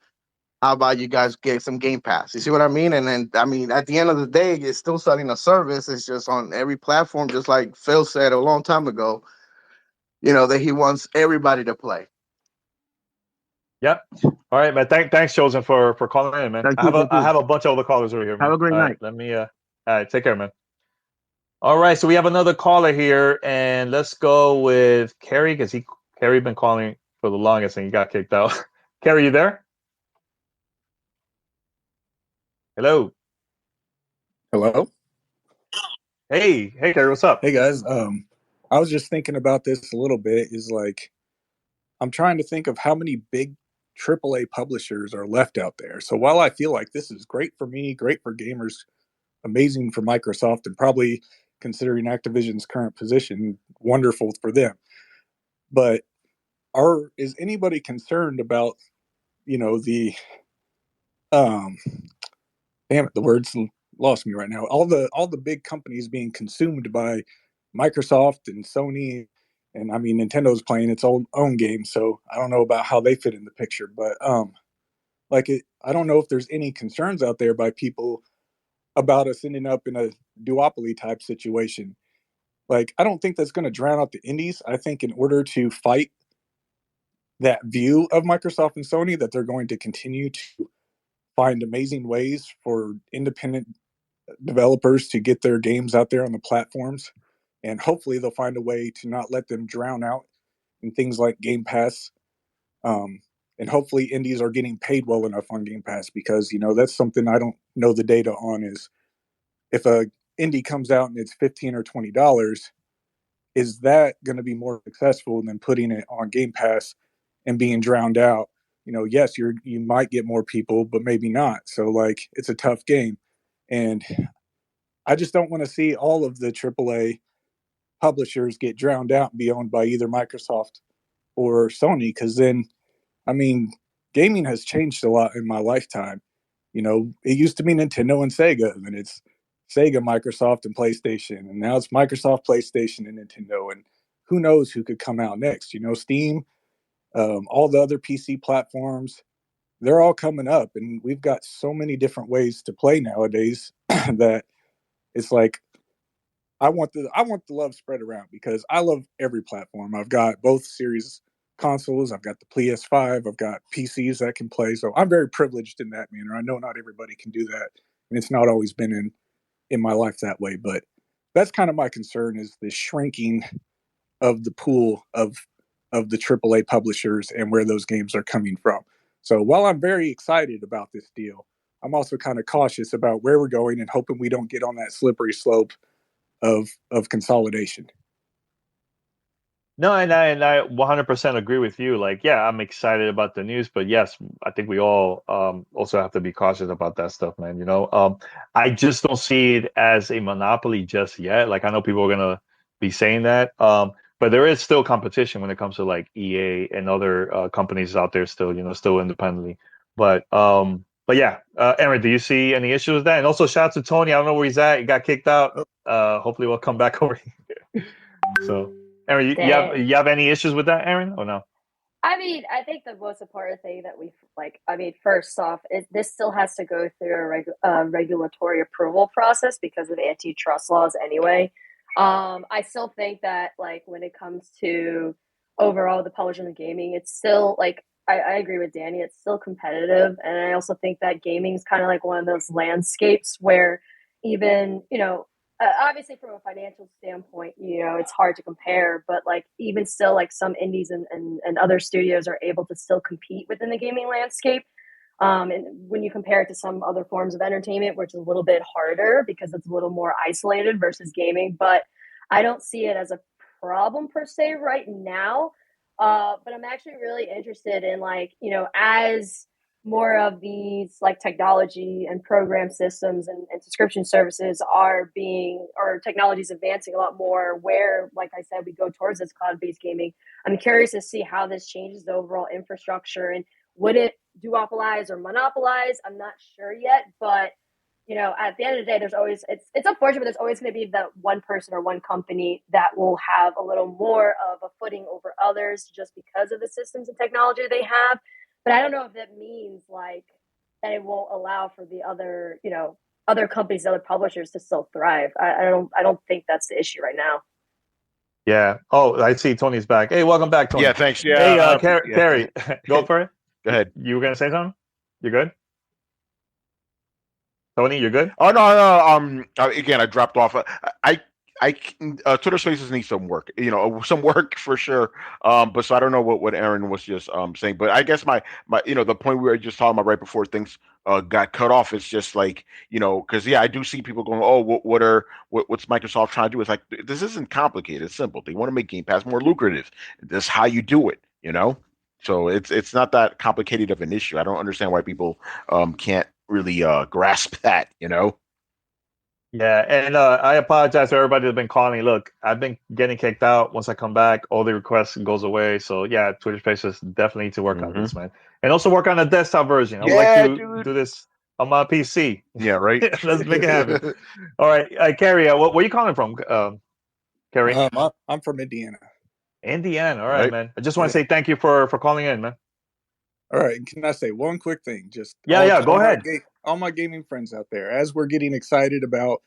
How about you guys get some Game Pass? You see what I mean? And then, I mean, at the end of the day, it's still selling a service. It's just on every platform, just like Phil said a long time ago, that he wants everybody to play. Yep. All right, man. Thanks, Chosen, for calling in, man. Thank I you. have a Thank I you. have a bunch of other callers over here, Have man. a great All right, night. let me all right, take care, man. All right, so we have another caller here, and let's go with Kerry because Kerry been calling for the longest and he got kicked out. Kerry, you there? Hello. Hello. Hey, Kerry, what's up? Hey guys. I was just thinking about this a little bit. Is like I'm trying to think of how many big AAA publishers are left out there. So while I feel like this is great for me, great for gamers, amazing for Microsoft, and probably considering Activision's current position, wonderful for them. But is anybody concerned about the um damn it, the words lost me right now. All the big companies being consumed by Microsoft and Sony, and I mean Nintendo's playing its own game, so I don't know about how they fit in the picture. But I don't know if there's any concerns out there by people about us ending up in a duopoly type situation. Like I don't think that's going to drown out the indies. I think in order to fight that view of Microsoft and Sony, that they're going to continue to find amazing ways for independent developers to get their games out there on the platforms, and hopefully they'll find a way to not let them drown out in things like Game Pass. And hopefully indies are getting paid well enough on Game Pass, because that's something I don't know the data on. Is if a indie comes out and it's $15 or $20, is that going to be more successful than putting it on Game Pass and being drowned out? Yes, you might get more people, but maybe not. So like it's a tough game, and I just don't want to see all of the AAA publishers get drowned out and be owned by either Microsoft or Sony, because then, I mean, gaming has changed a lot in my lifetime. It used to be Nintendo and Sega, and it's Sega, Microsoft, and PlayStation, and now it's Microsoft, PlayStation, and Nintendo, and who knows who could come out next? Steam, all the other PC platforms. they're all coming up, and we've got so many different ways to play nowadays that it's like I want the love spread around because I love every platform. I've got both series consoles. I've got the PS5. I've got PCs that can play. So I'm very privileged in that manner. I know not everybody can do that, and it's not always been in my life that way. But that's kind of my concern is the shrinking of the pool of the AAA publishers and where those games are coming from. So while I'm very excited about this deal, I'm also kind of cautious about where we're going and hoping we don't get on that slippery slope of consolidation. No, and I 100% agree with you. Like, yeah, I'm excited about the news, but yes, I think we all also have to be cautious about that stuff, man. I just don't see it as a monopoly just yet. Like, I know people are gonna be saying that, but there is still competition when it comes to like EA and other companies out there still, still independently. But yeah, Aaron, do you see any issues with that? And also, shout out to Tony. I don't know where he's at. He got kicked out. Hopefully, we'll come back over here. So. Aaron, Dang. you have any issues with that, Aaron, or no? I mean, I think the most important thing that first off, this still has to go through a regulatory approval process because of antitrust laws anyway. I still think that, like, when it comes to overall the publishing and gaming, it's still, like, I agree with Danny, it's still competitive. And I also think that gaming is kind of like one of those landscapes where even, obviously from a financial standpoint, it's hard to compare, but like even still, like some indies and other studios are able to still compete within the gaming landscape. And when you compare it to some other forms of entertainment, which is a little bit harder because it's a little more isolated versus gaming, but I don't see it as a problem per se right now. But I'm actually really interested in, like, as more of these like technology and program systems and subscription services are being, or technology is advancing a lot more where, like I said, we go towards this cloud-based gaming. I'm curious to see how this changes the overall infrastructure, and would it duopolize or monopolize? I'm not sure yet, but at the end of the day, there's always, it's unfortunate, but there's always going to be the one person or one company that will have a little more of a footing over others just because of the systems and technology they have. But I don't know if that means like that it won't allow for the other, other companies, other publishers to still thrive. I don't think that's the issue right now. Yeah. Oh, I see Tony's back. Hey, welcome back, Tony. Yeah, thanks. Yeah, Hey, yeah. Carrie, go for it. Go ahead. You were gonna say something? You good? Tony, you're good? Oh no. Again, I dropped off. Twitter Spaces need some work. Some work for sure. But so I don't know what Aaron was just saying. But I guess my the point we were just talking about right before things got cut off. It's just like because I do see people going, oh, what's Microsoft trying to do? It's like this isn't complicated. It's simple. They want to make Game Pass more lucrative. This is how you do it. So it's not that complicated of an issue. I don't understand why people can't really grasp that. Yeah, and I apologize to everybody that's been calling. Look, I've been getting kicked out. Once I come back, all the requests goes away. So yeah, Twitter Spaces definitely need to work on this, man, and also work on a desktop version. I would like to dude. do this on my PC. Yeah, right. Let's make it happen. All right, Carrie, where are you calling from, Carrie? I'm from Indiana. Indiana. All right, man. I just want to say thank you for calling in, man. All right. Can I say one quick thing? Just go ahead. All my gaming friends out there, as we're getting excited about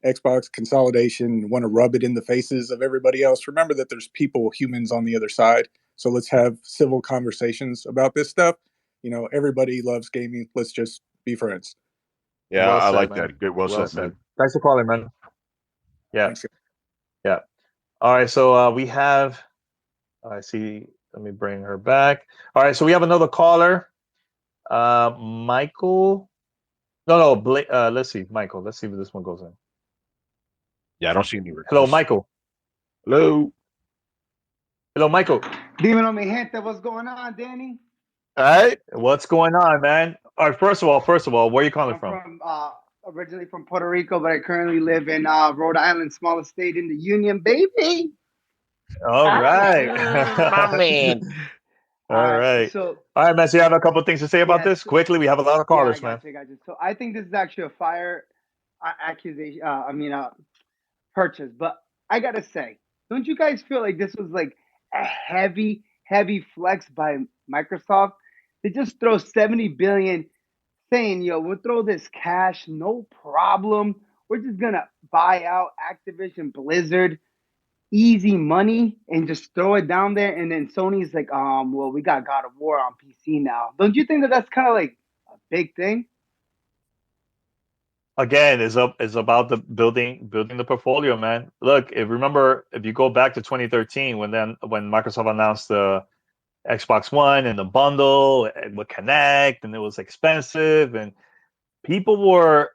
Xbox consolidation, want to rub it in the faces of everybody else, remember that there's humans on the other side. So let's have civil conversations about this stuff. Everybody loves gaming. Let's just be friends. Yeah, Well I said, like man. that. Good, well said, man. Thanks for calling, man. Yeah. Thanks. Yeah. All right. So we have, I see. Let me bring her back. All right. So we have another caller. Michael. No. Let's see, Michael. Let's see if this one goes in. Yeah, I don't see any requests. Hello, Michael. Hello, Michael. Dímelo, mi gente. What's going on, Danny? All right. What's going on, man? All right. First of all, where are you calling from? Originally from Puerto Rico, but I currently live in Rhode Island, smallest state in the Union, baby. All right. My man. All right. So, all right, man. So you have a couple of things to say about this? Quickly, we have a lot of callers, I got you. So I think this is actually a fire accusation. Purchase. But I gotta say, don't you guys feel like this was like a heavy flex by Microsoft? They just throw 70 billion, saying, "Yo, we'll throw this cash, no problem. We're just gonna buy out Activision Blizzard, easy money, and just throw it down there." And then Sony's like, well, we got God of War on PC now. Don't you think that that's kind of like a big thing? Again, is about the building the portfolio, man. Look, if you go back to 2013 when Microsoft announced the Xbox One and the bundle with Connect, and it was expensive, and people were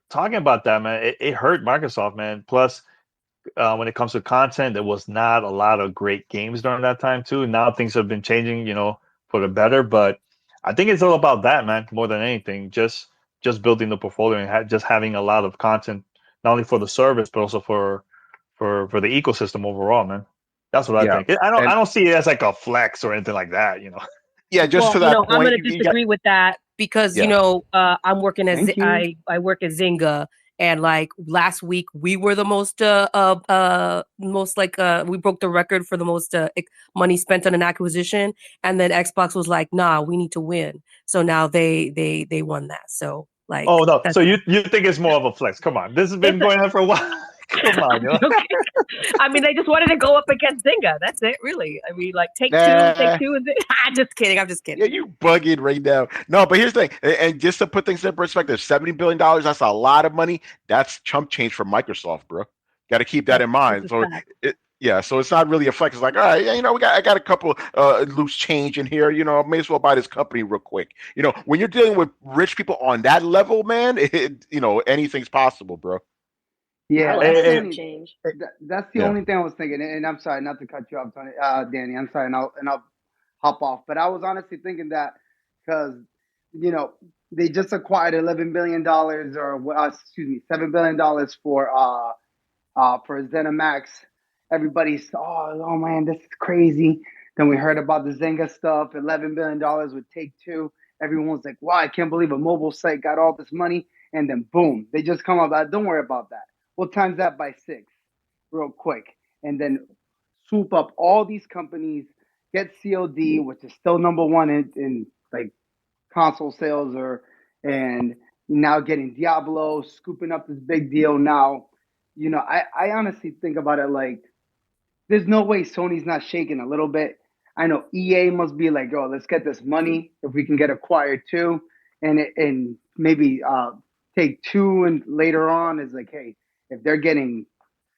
talking about that, man. It hurt Microsoft, man. Plus, when it comes to content, there was not a lot of great games during that time too. Now things have been changing, for the better. But I think it's all about that, man, more than anything. Just building the portfolio and just having a lot of content, not only for the service but also for the ecosystem overall, man. That's what I Yeah, think. I and don't see it as like a flex or anything like that. yeah, just Well, to that I'm point, going to disagree with that because yeah. I'm working as Thank you. I work at Zynga, and like last week we were the most we broke the record for the most money spent on an acquisition, and then Xbox was like, nah, we need to win, so now they won that. So like, Oh no! that's So you think it's more of a flex? Come on, this has been it's a, going on for a while. Come on, okay. I mean, they just wanted to go up against Zynga. That's it, really. I mean, like take two Nah, is it? I'm just kidding. I'm just yeah, kidding. you bugging right now. No, but here's the thing, and just to put things in perspective, $70 billion, that's a lot of money. That's chump change for Microsoft, bro. Got to keep that in This mind. is So fact. yeah, so it's not really a flex. It's like, all right, yeah, I got a couple loose change in here. I may as well buy this company real quick. When you're dealing with rich people on that level, man, anything's possible, bro. I Yeah, like that's the Eh, chump only change. that's the Yeah. only thing I was thinking. And I'm sorry not to cut you off, Tony, Danny. I'm sorry, and I'll hop off. But I was honestly thinking that because you know they just acquired $11 billion, or excuse me, $7 billion for ZeniMax. Everybody's, oh man, this is crazy. Then we heard about the Zynga stuff, $11 billion with Take Two. Everyone was like, wow, I can't believe a mobile site got all this money. And then boom, they just come up. Don't worry about that. We'll times that by 6 real quick. And then swoop up all these companies, get COD, which is still number one in like console sales, and now getting Diablo, scooping up this big deal now. I honestly think about it like there's no way Sony's not shaking a little bit. I know EA must be like, oh, let's get this money if we can get acquired too, and maybe Take Two and later on is like, hey, if they're getting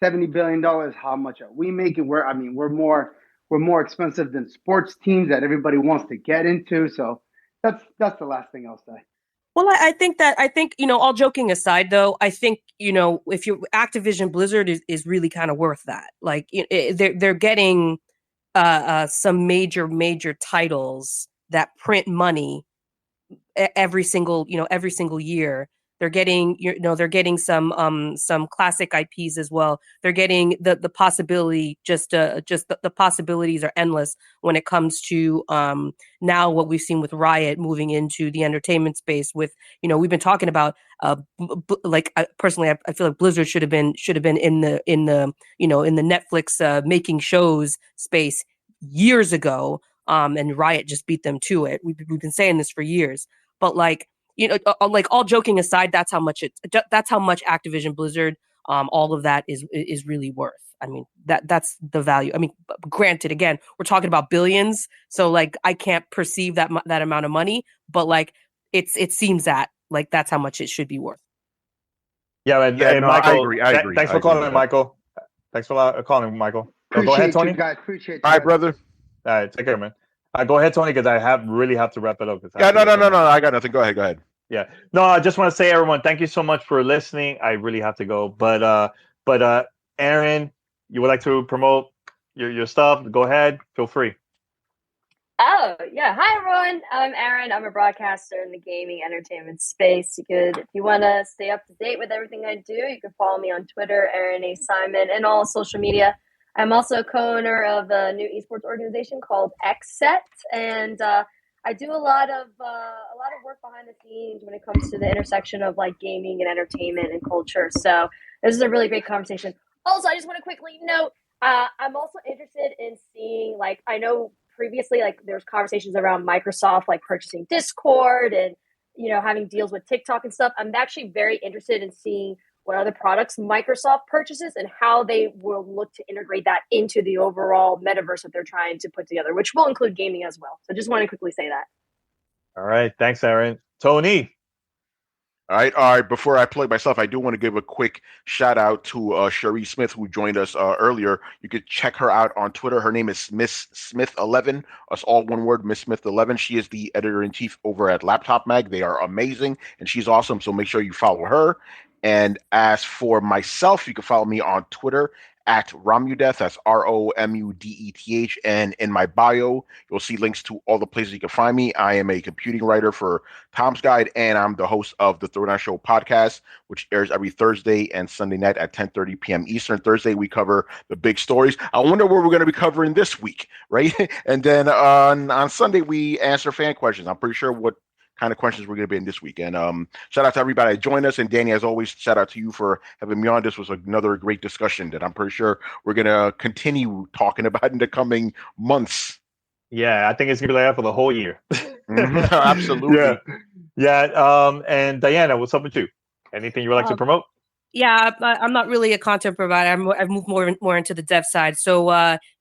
$70 billion, how much are we making? We're more expensive than sports teams that everybody wants to get into. So that's the last thing I'll say. Well, I think all joking aside, though, I think if you Activision Blizzard is really kind of worth that. Like they're getting some major titles that print money every single year. They're getting they're getting some classic IPs as well. They're getting the possibility just the possibilities are endless when it comes to now what we've seen with Riot moving into the entertainment space. With we've been talking about like personally I feel like Blizzard should have been in the in the Netflix making shows space years ago. And Riot just beat them to it. We've been saying this for years, but like like all joking aside, that's how much Activision Blizzard, all of that is really worth. I mean that's the value. I mean, granted, again, we're talking about billions, so like I can't perceive that amount of money, but like it seems that like that's how much it should be worth. yeah, and, Yeah, hey, no, I Michael, agree. I agree. thanks I for agree with calling, that. Michael. Thanks for calling, Michael. Go ahead, Appreciate you Tony. guys. Appreciate All you right, guys. brother. All right, take care, man. Go ahead, Tony, because I really have to wrap it up. I Yeah, have to no, go no, no, somewhere. no. I got nothing. Go ahead. Yeah. No, I just want to say, everyone, thank you so much for listening. I really have to go. But Aaron, you would like to promote your stuff? Go ahead. Feel free. Oh, yeah. Hi, everyone. I'm Aaron. I'm a broadcaster in the gaming entertainment space. If you want to stay up to date with everything I do, you can follow me on Twitter, Aaron A. Simon, and all social media. I'm also a co-owner of a new esports organization called XSET, and I do a lot of work behind the scenes when it comes to the intersection of like gaming and entertainment and culture. So this is a really great conversation. Also, I just want to quickly note, I'm also interested in seeing, like, I know previously, like there's conversations around Microsoft like purchasing Discord and having deals with TikTok and stuff. I'm actually very interested in seeing what other products Microsoft purchases and how they will look to integrate that into the overall metaverse that they're trying to put together, which will include gaming as well. So just want to quickly say that. All right. Thanks, Aaron. Tony. All right. Before I plug myself, I do want to give a quick shout out to Cherie Smith, who joined us earlier. You could check her out on Twitter. Her name is Miss Smith11. That's all one word, Miss Smith11. She is the editor-in-chief over at Laptop Mag. They are amazing, and she's awesome, so make sure you follow her. And as for myself, you can follow me on Twitter at Romudeth. That's ROMUDETH. And in my bio, you'll see links to all the places you can find me. I am a computing writer for Tom's Guide, and I'm the host of the Throwdown Show podcast, which airs every Thursday and Sunday night at 10:30 p.m. Eastern. Thursday, we cover the big stories. I wonder what we're going to be covering this week, right? And then on Sunday, we answer fan questions. I'm pretty sure what kind of questions we're going to be in this week. And shout out to everybody that joined us. And Danny, as always, shout out to you for having me on. This was another great discussion that I'm pretty sure we're going to continue talking about in the coming months. Yeah, I think it's going to be like that for the whole year. Absolutely. Yeah. And Diana, what's up with you? Anything you would like to promote? Yeah, I'm not really a content provider. I've moved more into the dev side. So,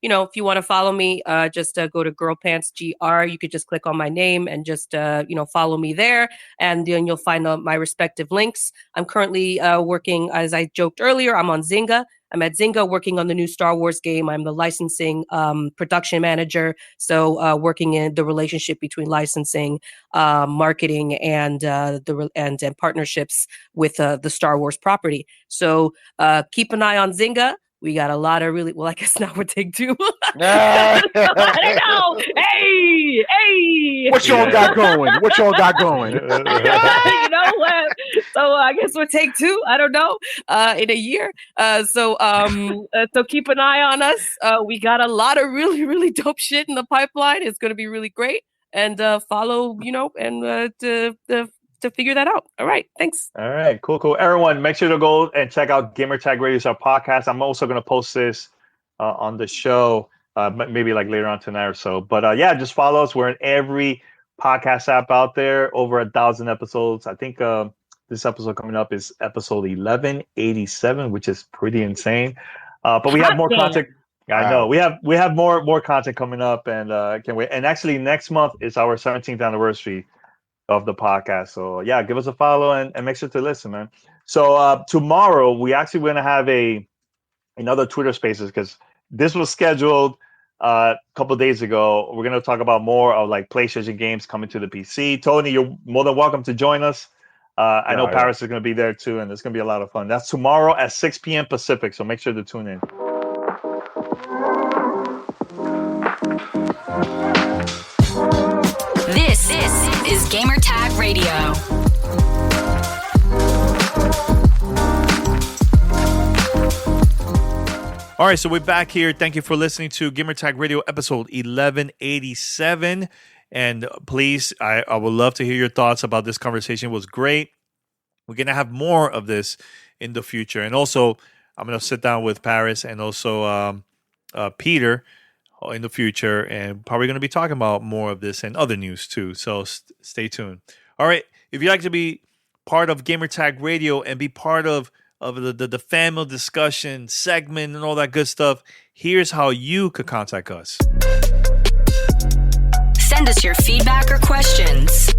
if you want to follow me, just go to Girl Pants GR. You could just click on my name and just, follow me there. And then you'll find my respective links. I'm currently working, as I joked earlier, I'm on Zynga. I'm at Zynga working on the new Star Wars game. I'm the licensing production manager. So working in the relationship between licensing, marketing, and and partnerships with the Star Wars property. So keep an eye on Zynga. We got a lot of I guess now we're Take Two. I don't know. Hey. What y'all got going? You know what? So I guess we'll Take Two. I don't know. In a year. So keep an eye on us. We got a lot of really, really dope shit in the pipeline. It's going to be really great. And follow, and to figure that out. All right. Thanks. All right. Cool. Everyone, make sure to go and check out Gamertag Radio's our podcast. I'm also going to post this on the show, maybe like later on tonight or so. But just follow us. We're in every podcast app out there, over 1,000 episodes. I think this episode coming up is episode 1187, which is pretty insane. But we have more content. I know we have more content coming up, and can't wait. And actually, next month is our 17th anniversary of the podcast. So give us a follow and make sure to listen, man. So tomorrow we actually going to have another Twitter Spaces, because this was scheduled a couple of days ago. We're going to talk about more of like PlayStation games coming to the PC. Tony, you're more than welcome to join us. I know Paris is going to be there too, and it's going to be a lot of fun. That's tomorrow at 6 p.m. Pacific. So make sure to tune in. This is Gamertag Radio. All right, so we're back here. Thank you for listening to Gamertag Radio episode 1187. And please, I would love to hear your thoughts about this conversation. It was great. We're going to have more of this in the future. And also, I'm going to sit down with Paris and also Peter in the future, and probably going to be talking about more of this and other news too. So stay tuned. All right. If you'd like to be part of Gamertag Radio and be part of the family discussion segment and all that good stuff, here's how you could contact us. Send us your feedback or questions.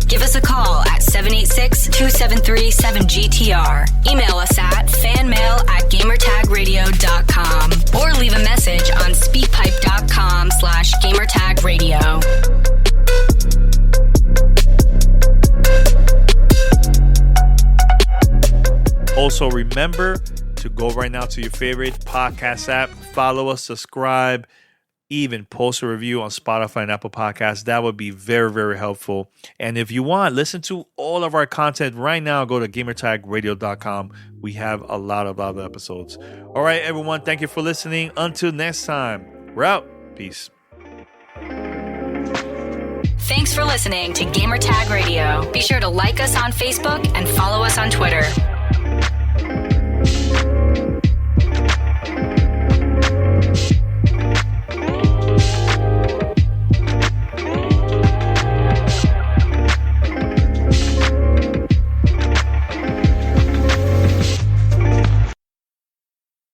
Give us a call at 786-273-7GTR. Email us at fanmail@gamertagradio.com or leave a message on speakpipe.com/gamertagradio. Also, remember to go right now to your favorite podcast app, follow us, subscribe, even post a review on Spotify and Apple Podcasts. That would be very, very helpful. And if you want, listen to all of our content right now. Go to gamertagradio.com. We have a lot of other episodes. All right, everyone. Thank you for listening. Until next time, we're out. Peace. Thanks for listening to Gamertag Radio. Be sure to like us on Facebook and follow us on Twitter.